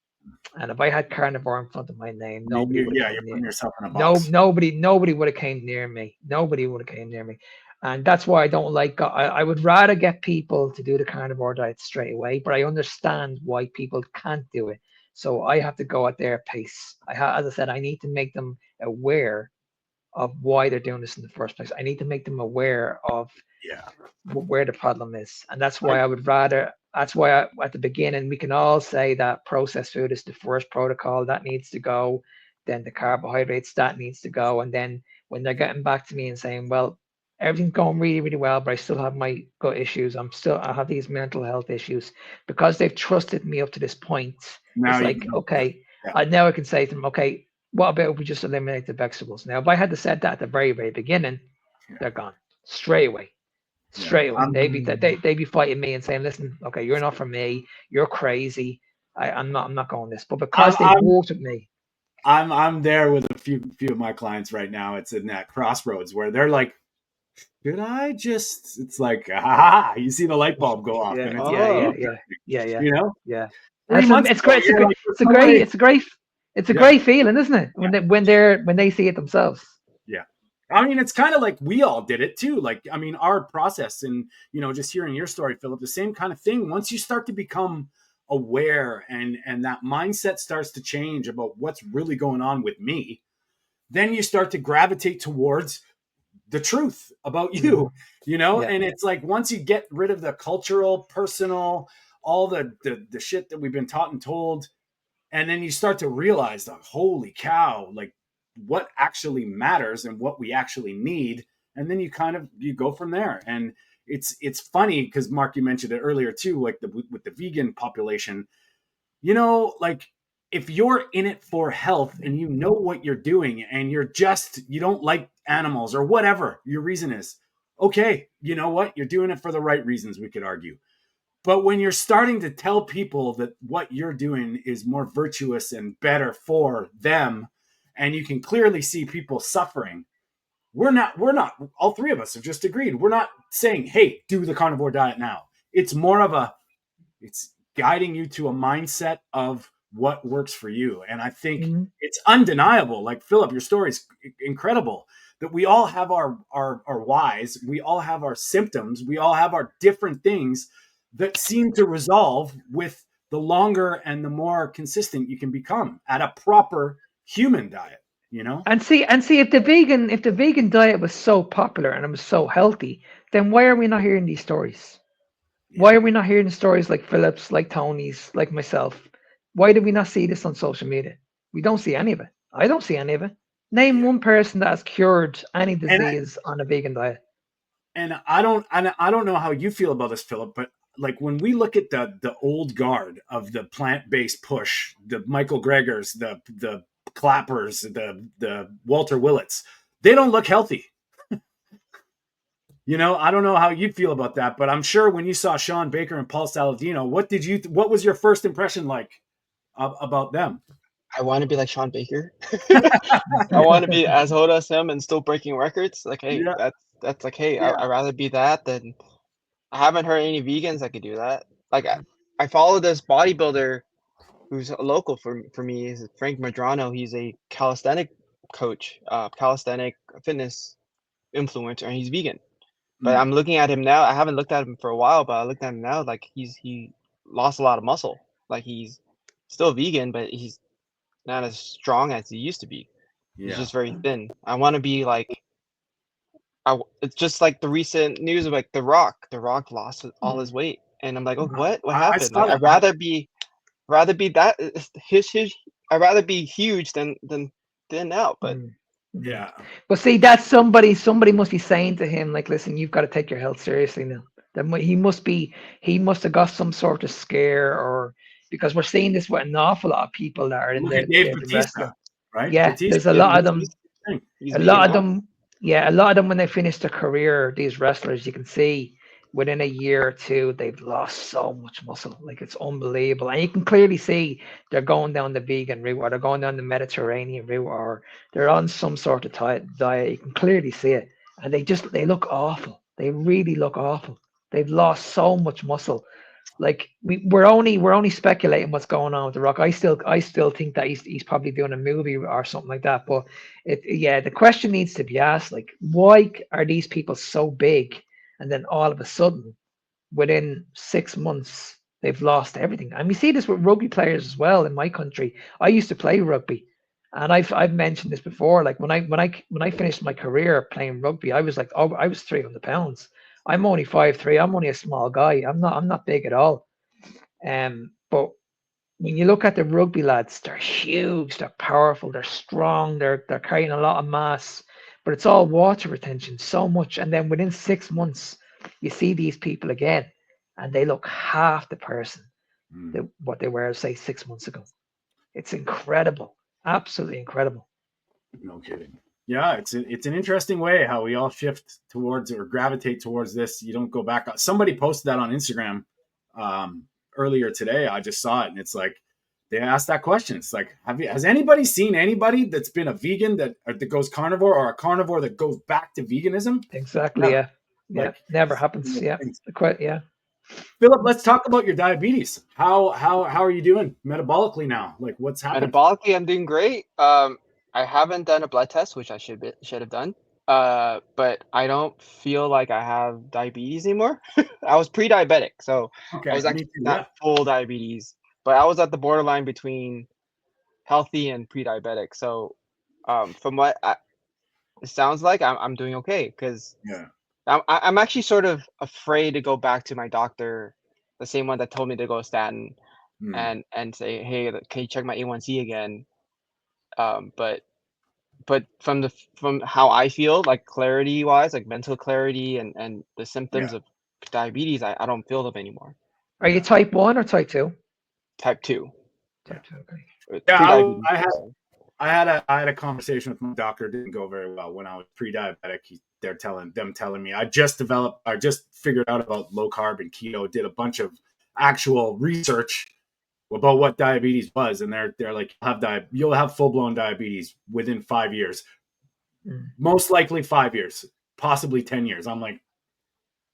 And if I had carnivore in front of my name, nobody would have You're came near. putting yourself in a No, box. nobody would have came near me. Nobody would have came near me. And that's why I don't like. I would rather get people to do the carnivore diet straight away, but I understand why people can't do it. So I have to go at their pace. As I said, I need to make them aware of why they're doing this in the first place. I need to make them aware of Yeah. where the problem is. And that's I, why I would rather, that's why at the beginning, we can all say that processed food is the first protocol that needs to go, then the carbohydrates that needs to go. And then when they're getting back to me and saying, well, everything's going really, really well, but I still have my gut issues. I have these mental health issues because they've trusted me up to this point. now It's you like, can. okay, Yeah. now I can say to them, okay, what about if we just eliminate the vegetables? Now, if I had to said that at the very, very beginning, Yeah. they're gone straight away. Yeah. Straight away, they be fighting me and saying, "Listen, okay, you're not for me. You're crazy. I'm not going this." But I'm, because they've I'm walked with me, I'm there with a few of my clients right now. It's in that crossroads where they're like, "Could I just?" It's like, ah, you see the light bulb go off, yeah, and it's yeah, like, yeah, oh, yeah, interesting. yeah, yeah, You know, yeah. And 3 months it's ago, great. you're like, "There's It's a no great. way." It's a Yeah, great feeling, isn't it? yeah, When they see it themselves. yeah. I mean, it's kind of like we all did it too. Like, I mean, our process and just hearing your story, Philip, the same kind of thing. Once you start to become aware and that mindset starts to change about what's really going on with me, then you start to gravitate towards the truth about you, Yeah. And it's like once you get rid of the cultural, personal, all the shit that we've been taught and told, and then you start to realize that holy cow, like what actually matters and what we actually need, and then you go from there. And it's funny because Mark, you mentioned it earlier too, like with the vegan population, like if you're in it for health and you know what you're doing and you don't like animals or whatever your reason is, okay, you know what, you're doing it for the right reasons, we could argue. But when you're starting to tell people that what you're doing is more virtuous and better for them, and you can clearly see people suffering, we're not, all three of us have just agreed. We're not saying, hey, do the carnivore diet now. It's more of it's guiding you to a mindset of what works for you. And I think it's undeniable. Like Phillip, your story is incredible that we all have our whys. We all have our symptoms. We all have our different things that seem to resolve with the longer and the more consistent you can become at a proper human diet, And see, if the vegan diet was so popular and it was so healthy, then why are we not hearing these stories? Yeah. Why are we not hearing stories like Phillip's, like Tony's, like myself? Why do we not see this on social media? We don't see any of it. I don't see any of it. Name one person that has cured any disease on a vegan diet. And I don't know how you feel about this, Phillip, but like when we look at the old guard of the plant-based push, the Michael Gregors, the Clappers, the Walter Willits, they don't look healthy. I don't know how you'd feel about that, but I'm sure when you saw Sean Baker and Paul Saladino, what was your first impression like about them? I want to be like Sean Baker. I want to be as old as him and still breaking records. Like, hey, Yeah. that's like, hey, Yeah. I'd rather be that than I haven't heard any vegans that could do that. Like, I follow this bodybuilder who's a local for me. Is Frank Medrano. He's a calisthenic coach, calisthenic fitness influencer, and he's vegan. But I'm looking at him now. I haven't looked at him for a while, but I looked at him now. Like he lost a lot of muscle. Like he's still vegan, but he's not as strong as he used to be. He's just very thin. I want to be like. It's just like the recent news of like The Rock. The Rock lost all his weight, and I'm like, oh, what? What happened? Like, I'd rather be that his. I'd rather be huge than thin out. But yeah. But see, that's somebody must be saying to him, like, listen, you've got to take your health seriously now. Then he must have got some sort of scare, or because we're seeing this with an awful lot of people that are in the wrestling. Right? Yeah, Batista, there's a lot of them. he's A vegan lot of now. them. Yeah, a lot of them when they finish their career, these wrestlers, you can see within a year or two they've lost so much muscle. Like it's unbelievable, and you can clearly see they're going down the vegan route, or they're going down the Mediterranean route, or they're on some sort of diet. You can clearly see it, and they look awful. They really look awful. They've lost so much muscle. Like we're only speculating what's going on with The Rock. I still think that he's probably doing a movie or something like that. But the question needs to be asked, like, why are these people so big and then all of a sudden within 6 months they've lost everything? And we see this with rugby players as well in my country. I used to play rugby, and I've mentioned this before. Like when I finished my career playing rugby, I was like, oh, I was 300 pounds. I'm only 5'3". I'm only a small guy. I'm not big at all. But when you look at the rugby lads, they're huge, they're powerful, they're strong, they're carrying a lot of mass, but it's all water retention so much. And then within 6 months, you see these people again, and they look half the person that what they were, say, 6 months ago. It's incredible, absolutely incredible. No kidding. Yeah, it's an interesting way how we all shift towards or gravitate towards this. You don't go back. Somebody posted that on Instagram earlier today. I just saw it, and it's like they asked that question. It's like, has anybody seen anybody that's been a vegan that goes carnivore, or a carnivore that goes back to veganism? Exactly. Never. Yeah, never happens. Yeah, yeah. Phillip, let's talk about your diabetes. How are you doing metabolically now? Like, what's happening? Metabolically, I'm doing great. I haven't done a blood test, which I should have done. But I don't feel like I have diabetes anymore. I was pre-diabetic, so I Okay, was me actually too. not Yeah. full diabetes, but I was at the borderline between healthy and pre-diabetic. So, from it sounds like I'm doing okay because Yeah. I'm actually sort of afraid to go back to my doctor, the same one that told me to go statin, Hmm. and say, hey, can you check my A1C again? But from how I feel, like clarity wise, like mental clarity and the Yeah. symptoms of diabetes, I don't feel them anymore. Are you Yeah. type 1 or type 2? Type 2, Yeah. Type 2, okay. Yeah. pre-diabetes. So, I had a conversation with my doctor. It didn't go very well when I was pre-diabetic. They're telling me I just figured out about low carb and keto. Did a bunch of actual research about what diabetes was, and they're like, you'll have full blown diabetes within 5 years, Mm. most likely 5 years, possibly 10 years. I'm like,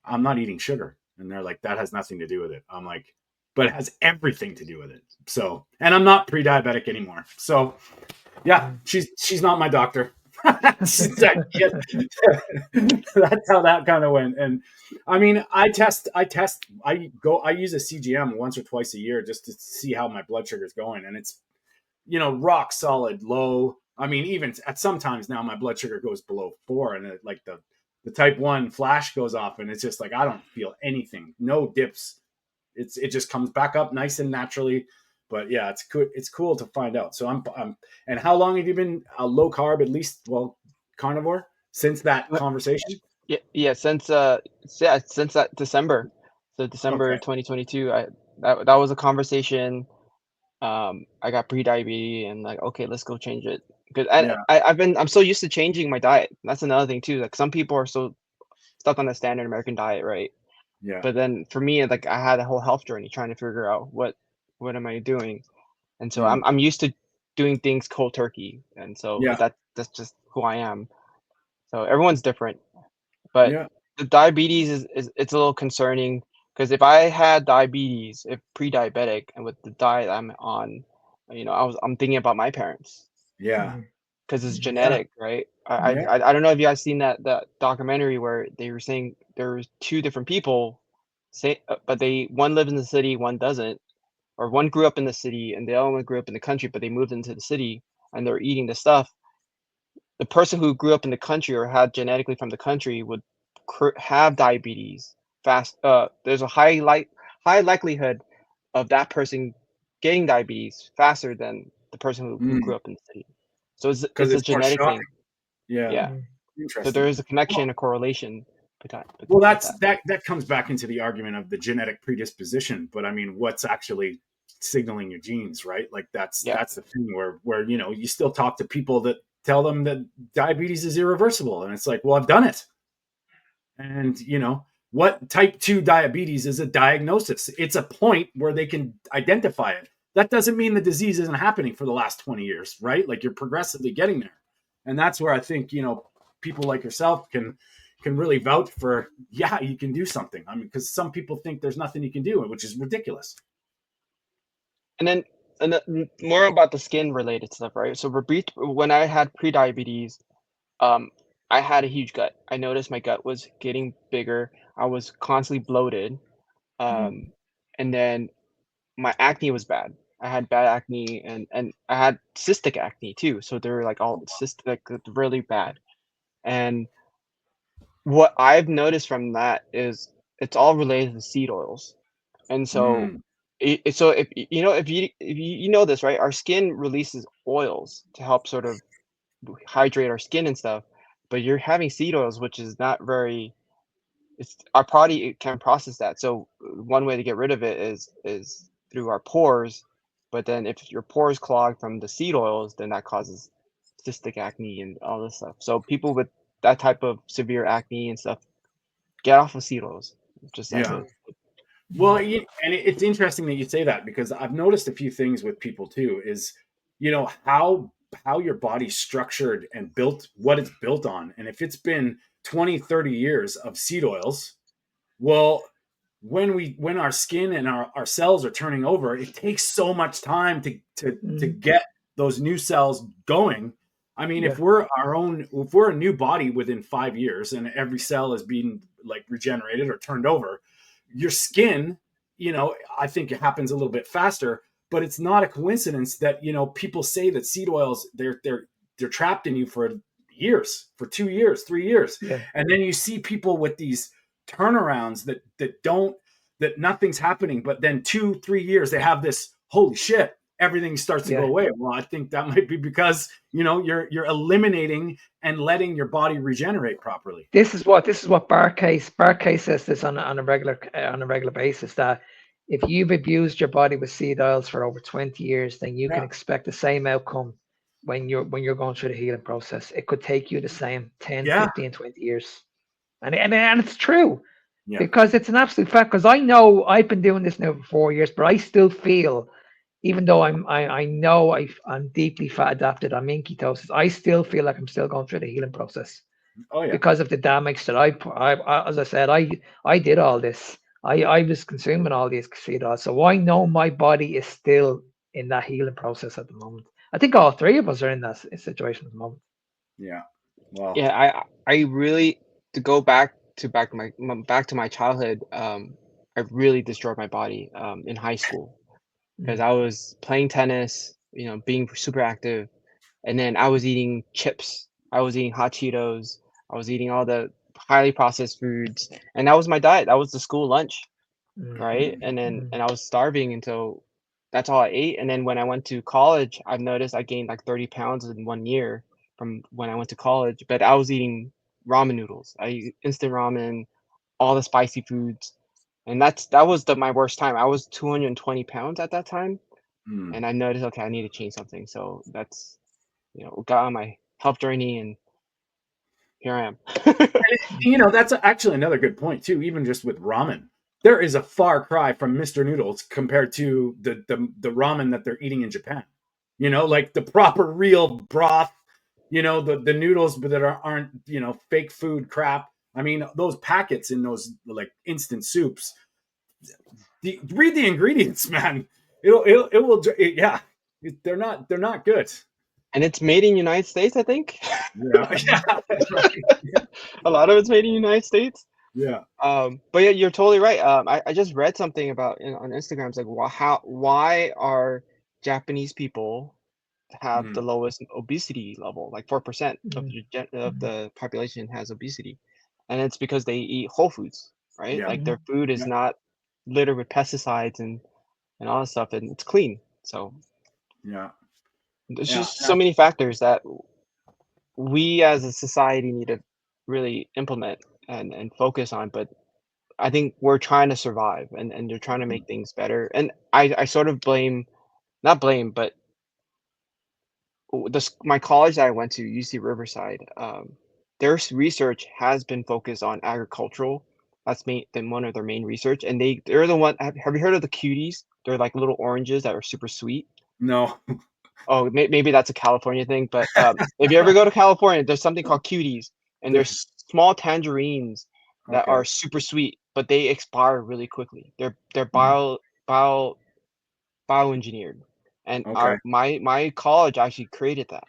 I'm not eating sugar, and they're like, that has nothing to do with it. I'm like, but it has everything to do with it. So, and I'm not pre-diabetic anymore. So yeah, Mm. she's not my doctor. That's how that kind of went. And I mean, I use a CGM once or twice a year just to see how my blood sugar is going, and it's rock solid low. I mean, even at sometimes now my blood sugar goes below 4, and like the type 1 flash goes off, and it's just like I don't feel anything, no dips. It just comes back up nice and naturally. But yeah, it's cool to find out. So I'm and how long have you been a low carb, at least, well, carnivore, since that but conversation? yeah, since that December, so December Okay. 2022, that was a conversation. I got pre-diabetes and like, okay, let's go change it because Yeah. I'm so used to changing my diet. That's another thing too. Like some people are so stuck on the standard American diet, right? Yeah. But then for me, like I had a whole health journey trying to figure out what am I doing, and so Mm. I'm used to doing things cold turkey, and so Yeah. that's just who I am. So everyone's different, but Yeah. the diabetes is it's a little concerning because if I had diabetes, if pre-diabetic, and with the diet I'm on, I'm thinking about my parents Yeah. Mm. because it's Yeah. genetic, right? Yeah. I don't know if you guys seen that documentary where they were saying there was two different people, say, but they one lives in the city, one doesn't, or one grew up in the city and the other one grew up in the country, but they moved into the city and they're eating the stuff. The person who grew up in the country or had genetically from the country would have diabetes fast. There's a high likelihood of that person getting diabetes faster than the person who grew Mm. up in the city. So Because it's a it's more genetic shocking. thing. Yeah. Yeah. Mm. So there Interesting. is a connection, a correlation between Well, with that's that. that comes back into the argument of the genetic predisposition. But I mean, what's actually signaling your genes, right? Like Yeah. that's the thing where you still talk to people that tell them that diabetes is irreversible, and it's like, well, I've done it, and what type 2 diabetes is a diagnosis. It's a point where they can identify it. That doesn't mean the disease isn't happening for the last 20 years, right? Like you're progressively getting there, and that's where I think people like yourself can really vouch for, yeah, you can do something. I mean, because some people think there's nothing you can do, which is ridiculous. And then more about the skin related stuff, right? So when I had pre-diabetes, um, I had a huge gut. I noticed my gut was getting bigger. I was constantly bloated. Mm. Um, and then my acne was bad. I had bad acne and I had cystic acne too. So they were like all cystic, like really bad. And what I've noticed from that is it's all related to seed oils. And so Mm. so if you know this, right? Our skin releases oils to help sort of hydrate our skin and stuff, but you're having seed oils, which is not very it's our body it can process that. So one way to get rid of it is through our pores, but then if your pores clog from the seed oils, then that causes cystic acne and all this stuff. So people with that type of severe acne and stuff, get off of seed oils. Just that's Yeah. it. Well, and it's interesting that you say that, because I've noticed a few things with people too. Is how your body's structured and built, what it's built on, and if it's been 20, 30 years of seed oils, well, when our skin and our cells are turning over, it takes so much time to Mm. get those new cells going, I mean, Yeah. if we're a new body within 5 years and every cell is being like regenerated or turned over, your skin, I think it happens a little bit faster, but it's not a coincidence that, people say that seed oils, they're trapped in you for years, for 2 years, 3 years. Yeah. And then you see people with these turnarounds that nothing's happening, but then 2-3 years, they have this, holy shit, everything starts to go Yeah. away. Well, I think that might be because you're eliminating and letting your body regenerate properly. This is what Barcase says this on a regular basis, that if you've abused your body with seed oils for over 20 years, then you can Yeah. expect the same outcome when you're going through the healing process. It could take you the same 10, Yeah. 15, 20 years. And it's true, Yeah. because it's an absolute fact. Because I know I've been doing this now for 4 years, but I still feel, even though I know I'm deeply fat adapted, I'm in ketosis, I still feel like I'm still going through the healing process Oh yeah. because of the damage that I as I said, I did all this. I was consuming all these seed oils, so I know my body is still in that healing process at the moment. I think all three of us are in that situation at the moment. Yeah. Well. Yeah, I really, to go back to my childhood. I really destroyed my body in high school because I was playing tennis, being super active, and then I was eating chips. I was eating hot Cheetos. I was eating all the highly processed foods, and that was my diet. That was the school lunch, right? And I was starving until that's all I ate. And then when I went to college, I've noticed I gained like 30 pounds in 1 year from when I went to college. But I was eating ramen noodles. I eat instant ramen, all the spicy foods, and that was my worst time. I was 220 pounds at that time, Hmm. and I noticed, okay, I need to change something. So that's got on my health journey, and here I am. That's actually another good point too. Even just with ramen, there is a far cry from Mr. Noodles compared to the ramen that they're eating in Japan. Like the proper real broth. The noodles, but that aren't fake food crap. I mean, those packets in those like instant soups. Read the ingredients, man. It will. Yeah, they're not good. And it's made in United States, I think. Yeah, yeah, right. A lot of it's made in United States. Yeah. But yeah, you're totally right. I just read something about on Instagram. It's like, why are Japanese people have the Mhm. lowest obesity level? Like 4% of of Mhm. the population has obesity, and it's because they eat whole foods, right? Yeah. Like their food is Yeah. not littered with pesticides and all that stuff, and it's clean. So Yeah. there's Yeah. just so many factors that we as a society need to really implement and focus on. But I think we're trying to survive, and they're trying to Mhm. make things better. And I sort of blame, not blame, but my college that I went to, UC Riverside, their research has been focused on agricultural. That's been one of their main research, and they're the one. Have you heard of the cuties? They're like little oranges that are super sweet. No. Oh, maybe that's a California thing, but if you ever go to California, there's something called cuties, and There's there's small tangerines that okay. are super sweet, but they expire really quickly. They're Mhm. bio bioengineered, and Okay. my college actually created that.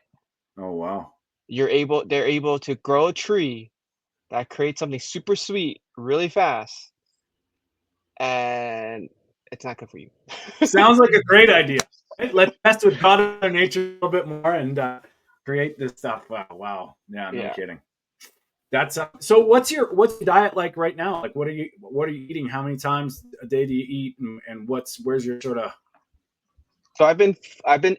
Oh wow. They're able to grow a tree that creates something super sweet really fast, and it's not good for you. Sounds like a great idea. Right? Let's mess with God and nature a little bit more and create this stuff. Wow. Wow. Yeah. No Yeah. kidding. That's so. What's your diet like right now? Like, what are you eating? How many times a day do you eat? And where's your sort of? So I've been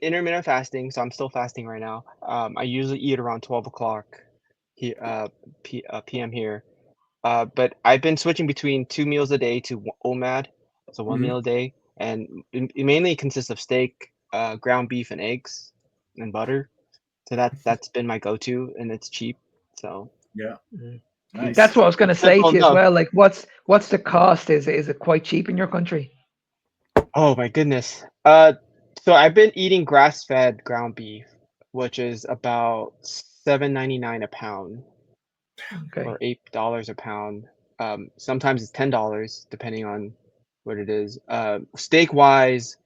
intermittent fasting, so I'm still fasting right now. I usually eat around 12 o'clock here, p.m. here. But I've been switching between 2 meals a day to OMAD, so one Mhm. meal a day, and it mainly consists of steak, ground beef, and eggs, and butter. So that's been my go-to, and it's cheap. So Yeah. Mhm. That's Nice. what I was going to say simple to you as enough. well. Like, what's the cost? Is it quite cheap in your country? Oh my goodness. So I've been eating grass-fed ground beef, which is about 7.99 a pound, or Okay. $8 a pound. Sometimes it's $10 depending on what it is. Steak wise,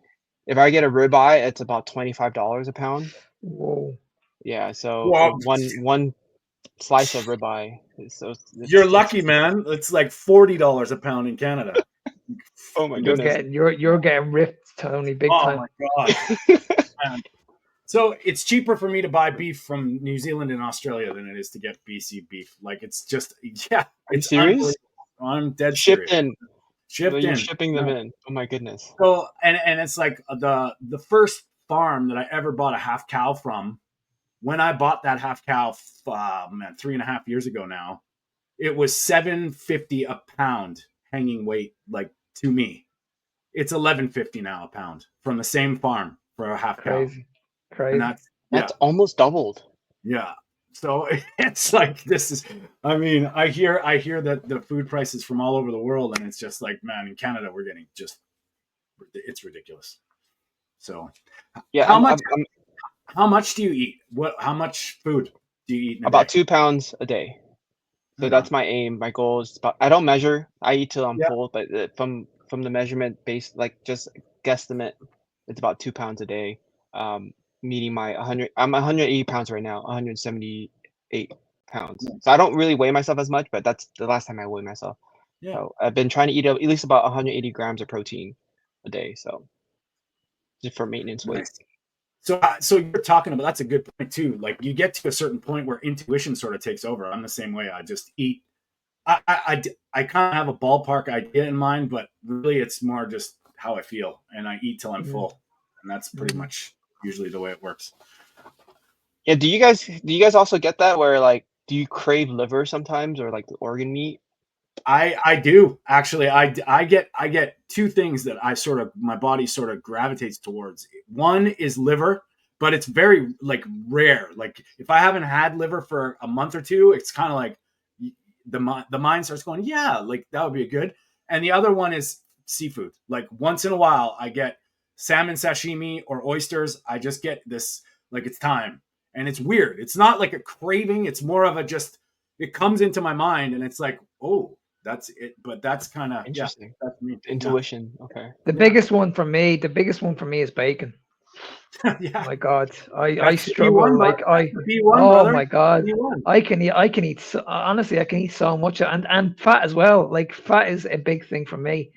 if I get a ribeye, it's about $25 a pound. Whoa. Yeah, so Well, one slice of ribeye. So you're lucky, man. It's like $40 a pound in Canada. oh my You're goodness. getting you're getting ripped, Tony, big Oh time. my gosh. Man. So it's cheaper for me to buy beef from New Zealand and Australia than it is to get BC beef. Like it's just Are you it's serious? unbelievable. I'm dead Shipped serious. in. So Shipped you're in. shipping them Yeah. in. Oh my goodness. So and it's like the first farm that I ever bought a half cow from. When I bought that half cow, man, 3.5 years ago now, it was $7.50 a pound hanging weight. Like to me, it's $11.50 now a pound from the same farm for a half cow, Crazy. and Crazy. That's almost doubled. yeah. So it's like this is. I mean, I hear that the food prices from all over the world, and it's just like, man, in Canada we're getting just it's ridiculous. So, Yeah, how much I'm how much do you eat? How much food do you eat in a about day? 2 pounds a day. So Right on. that's my aim. My goal is about, I don't measure. I eat till I'm Yeah. full, but from the measurement base, like just guesstimate, it's about 2 pounds a day. Um, meeting my 100. I'm 180 pounds right now. 178 pounds. So I don't really weigh myself as much, but that's the last time I weighed myself. Yeah. So I've been trying to eat at least about 180 grams of protein a day. So just for maintenance weight. Nice. So you're talking about that's a good point too. Like you get to a certain point where intuition sort of takes over. I'm the same way. I just eat. I kind of have a ballpark idea in mind, but really it's more just how I feel, and I eat till I'm full, and that's pretty much usually the way it works. Yeah, do you guys also get that where like do you crave liver sometimes or like the organ meat? I do actually. I get two things that I sort of my body sort of gravitates towards. One is liver, but it's very like rare. Like if I haven't had liver for a month or two, it's kind of like the mind starts going, yeah, like that would be good. And the other one is seafood. Like once in a while, I get salmon sashimi or oysters. I just get this like it's time, and it's weird. It's not like a craving. It's more of a just it comes into my mind, and it's like, oh, that's it. But that's kind of Interesting. that's me. Intuition. Okay. The biggest one for me is bacon. Yeah, yeah. My God, I That's the B1, struggle. bro. Like That's the B1, oh brother. my God, B1. I can eat. Honestly, I can eat so much, and fat as well. Like fat is a big thing for me.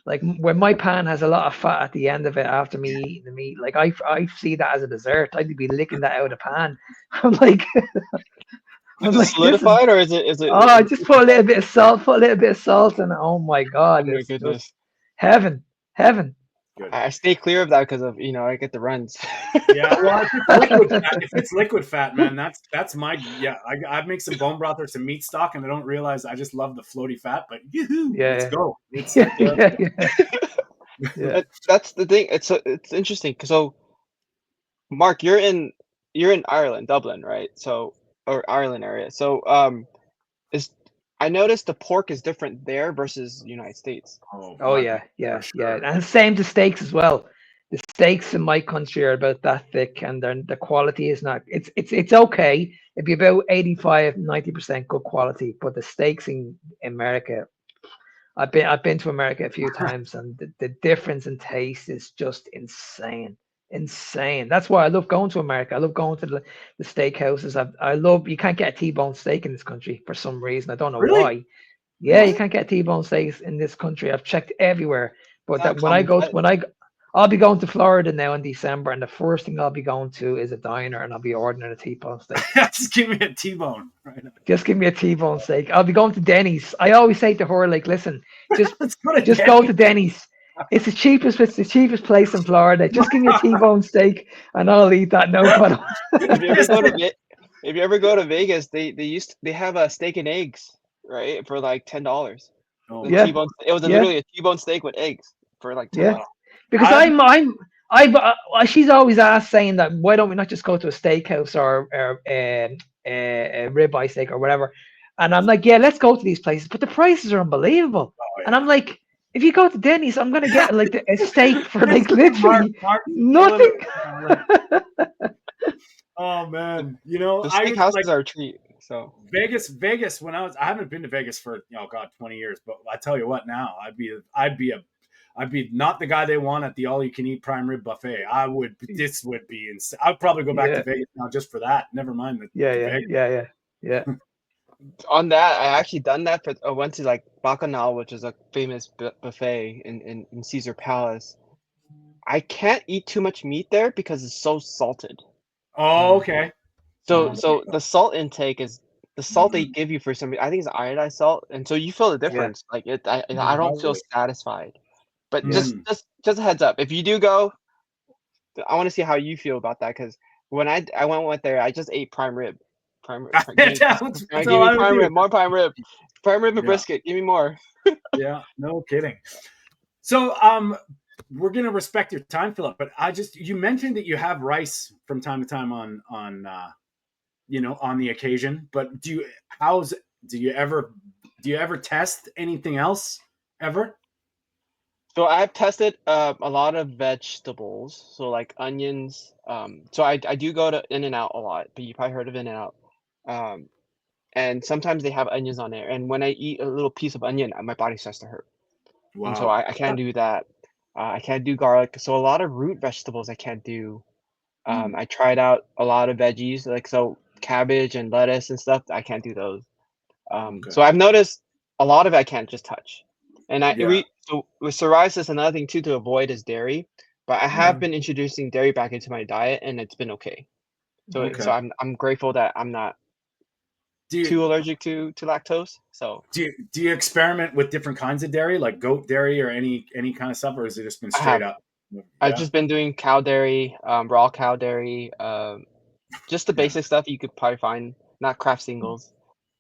Like when my pan has a lot of fat at the end of it after me eating the meat, like I see that as a dessert. I'd be licking that out of the pan. I'm like, Is I'm it like, this is. solidified or is it Oh, I just put a little bit of salt, and oh my oh God, my it's just goodness. heaven, heaven. Good. I stay clear of that because of I get the runs. Yeah, well, if it's liquid fat, man, that's my yeah. I make some bone broth or some meat stock, and I don't realize I just love the floaty fat. But yoo-hoo, let's Yeah, go. It's yeah, like yeah, yeah. That's the thing. It's interesting. So Mark, you're in Ireland, Dublin, right? So or Ireland area. So is I noticed the pork is different there versus United States. oh, Oh buddy, yeah, for yeah, sure. and same to steaks as well. The steaks in my country are about that thick, and then the quality is not. It's okay. It'd be about 85-90% good quality, but the steaks in America, I've been to America a few times, and the difference in taste is just insane, insane. That's why I love going to America. I love going to the steakhouses. I love you can't get a T-bone steak in this country for some reason. I don't know Really? why. Yeah, you What? can't get T-bone steaks in this country. I've checked everywhere, but Not a that when I common go to sight. I'll be going to Florida now in December, and the first thing I'll be going to is a diner, and I'll be ordering a T-bone steak. Just give me a T-bone. Right. Just give me a T-bone steak. I'll be going to Denny's. I always say to her, like, listen, just Let's go to just go Denny's. to Denny's. It's the cheapest place in Florida. Just give me a T-bone steak, and I'll eat that. No problem. If you ever go to if you ever go to Vegas, they have a steak and eggs, right? For like $10. Oh The my Yeah, T-bone it was yeah, literally a T-bone steak with eggs for like yeah. $10. God. Because I'm she's always asked saying that why don't we not just go to a steakhouse or a ribeye steak or whatever, and I'm like, yeah, let's go to these places, but the prices are unbelievable, oh and I'm yeah. like, if you go to Denny's, I'm gonna get like a steak for This like is Mark. literally Mark's killing nothing. it. Oh The, man, the I used like steakhouses are a treat. So Vegas. When I haven't been to Vegas for God 20 years, but I tell you what, now I'd be a I'd be not the guy they want at the all-you-can-eat prime rib buffet. This would be insane. I'd probably go back to Yeah. Vegas now just for that. Never mind the Yeah. Vegas. Yeah. On that, I actually done that for. I went to like Bacchanal, which is a famous buffet in Caesar Palace. I can't eat too much meat there because it's so salted. Oh, okay. So the salt intake is the salt they Mm. give you for some reason. I think it's iodized salt, and so you feel the Yeah. difference. Like I don't feel Probably. satisfied. But Yeah. just a heads up, if you do go, I want to see how you feel about that because when I went there, I just ate prime rib. That's Give all me I would prime do. rib, more prime rib and Yeah. brisket. Give me more. Yeah. No kidding. So, we're gonna respect your time, Philip. But you mentioned that you have rice from time to time on on the occasion. But do you ever test anything else ever? So I've tested a lot of vegetables, so like onions. So I do go to In-N-Out a lot, but you probably heard of In-N-Out. Um, and sometimes they have onions on there, and when I eat a little piece of onion, my body starts to hurt, and so Wow. I can't do that. I can't do garlic, so a lot of root vegetables I can't do. Mm, I tried out a lot of veggies, like so cabbage and lettuce and stuff. I can't do those. okay. So I've noticed a lot of it I can't just touch. And Yeah. so with psoriasis, another thing too to avoid is dairy. But I Yeah. have been introducing dairy back into my diet, and it's been okay. So Okay. I'm grateful that I'm not Do you too allergic to lactose. So do you experiment with different kinds of dairy, like goat dairy or any kind of stuff, or has it just been I straight have up? I've Yeah. just been doing cow dairy, raw cow dairy, just the Yeah. basic stuff you could probably find, not Kraft singles.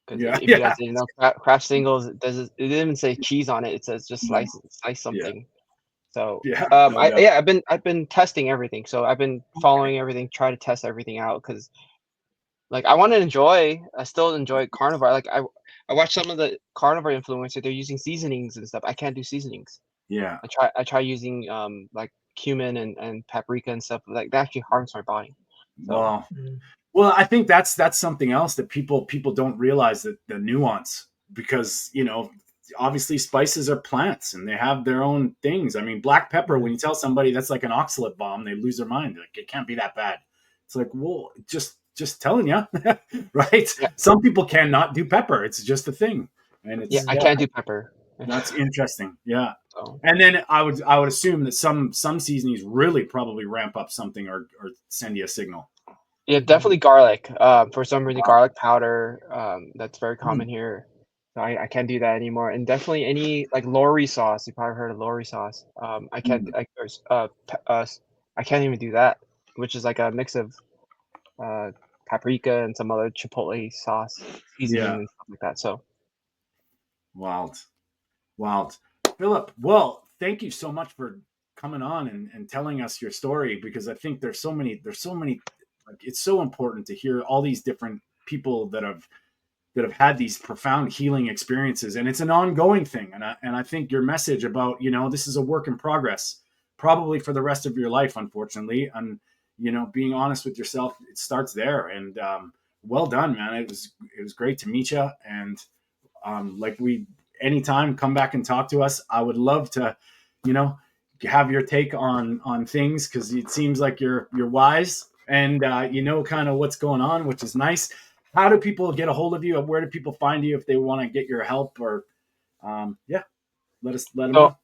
Because Yeah. if you guys Yeah. didn't know, Kraft singles it didn't even say cheese on it. It says just No. slice Yeah. something. So, Yeah. No doubt. I've been testing everything. So I've been following everything, try to test everything out because like I still enjoy carnivore. Like I watch some of the carnivore influencers. They're using seasonings and stuff. I can't do seasonings. Yeah. I try using like cumin and paprika and stuff like that actually harms my body. So Well, well, I think that's something else that people don't realize, that the nuance, because obviously spices are plants and they have their own things. I mean, black pepper. When you tell somebody that's like an oxalate bomb, they lose their mind. Like, it can't be that bad. It's like, well, just telling you, right? yeah, Some people cannot do pepper. It's just a thing, and yeah, it's I yeah, can't do pepper. that's interesting. Yeah. So And then I would assume that some seasonings really probably ramp up something, or send you a signal. yeah, definitely garlic. For some reason, Wow. garlic powder. That's very Hmm. common here. So I can't do that anymore. And definitely any like Lori sauce. You probably heard of Lori sauce. I can't. Hmm. I can't even do that, which is like a mix of uh, paprika and some other chipotle sauce seasoning Yeah. and stuff like that. So Wild. Wild. Philip, well, thank you so much for coming on and telling us your story, because I think there's so many, like, it's so important to hear all these different people that have had these profound healing experiences, and it's an ongoing thing. And I think your message about, this is a work in progress, probably for the rest of your life, unfortunately. And, being honest with yourself, it starts there. And well done, man. It was great to meet you. And like, anytime, come back and talk to us. I would love to, you know, have your take on things, because it seems like you're wise, and kind of what's going on, which is nice. How do people get a hold of you? Where do people find you if they want to get your help? Or yeah, let them so know.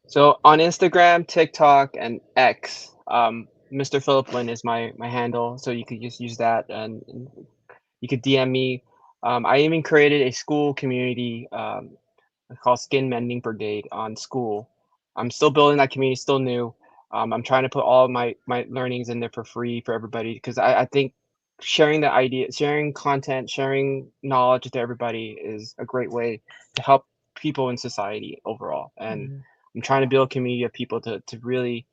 so on Instagram, TikTok, and X, Mr. Phillip Lin is my handle. So you could just use that and you could DM me. I even created a school community called Skin Mending Brigade on school. I'm still building that community, still new. I'm trying to put all of my learnings in there for free for everybody because I think sharing the idea, sharing content, sharing knowledge to everybody is a great way to help people in society overall. And I'm trying to build a community of people to really,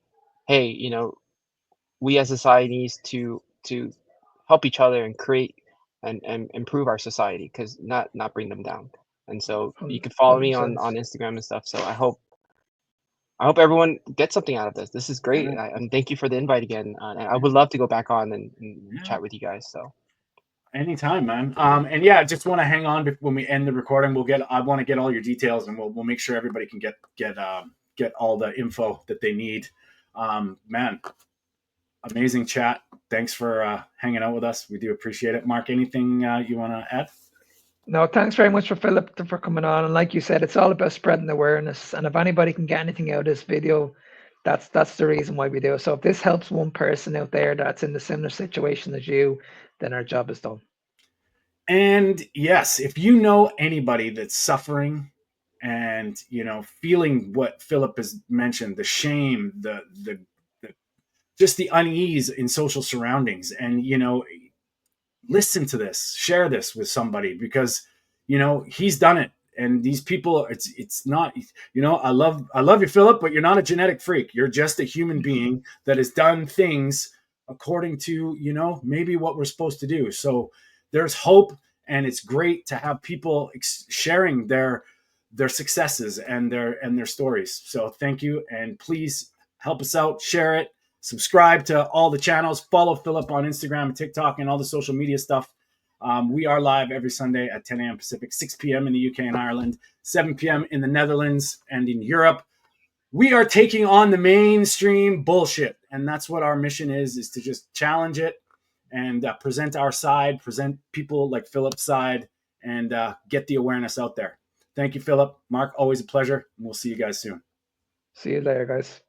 hey, we as society needs to help each other and create and improve our society because not bring them down. And so you can follow me on 100%. Instagram and stuff. So I hope everyone gets something out of this. This is great, Yeah, and thank you for the invite again. And I would love to go back on and yeah. chat with you guys. So Anytime, man. And yeah, just want to hang on when we end the recording. I want to get all your details, and we'll make sure everybody can get all the info that they need. Man, amazing chat. Thanks for hanging out with us. We do appreciate it. Mark, anything you want to add? No, thanks very much for Philip for coming on. And like you said, it's all about spreading awareness. And if anybody can get anything out of this video, that's the reason why we do it. So if this helps one person out there that's in the similar situation as you, then our job is done. And yes, if you know anybody that's suffering and feeling what Phillip has mentioned, the shame, the just the unease in social surroundings, and listen to this, share this with somebody, because he's done it. And these people, it's not, I love you, Phillip, but you're not a genetic freak. You're just a human being that has done things according to maybe what we're supposed to do. So there's hope, and it's great to have people sharing their successes and their stories. So thank you, and please help us out, share it, subscribe to all the channels, follow Phillip on Instagram and TikTok and all the social media stuff. We are live every Sunday at 10 a.m. Pacific, 6 p.m. in the UK and Ireland, 7 p.m. in the Netherlands and in Europe. We are taking on the mainstream bullshit, and that's what our mission is to just challenge it and present our side, present people like Phillip's side, and get the awareness out there. Thank you, Phillip. Mark, always a pleasure, and we'll see you guys soon. See you later, guys.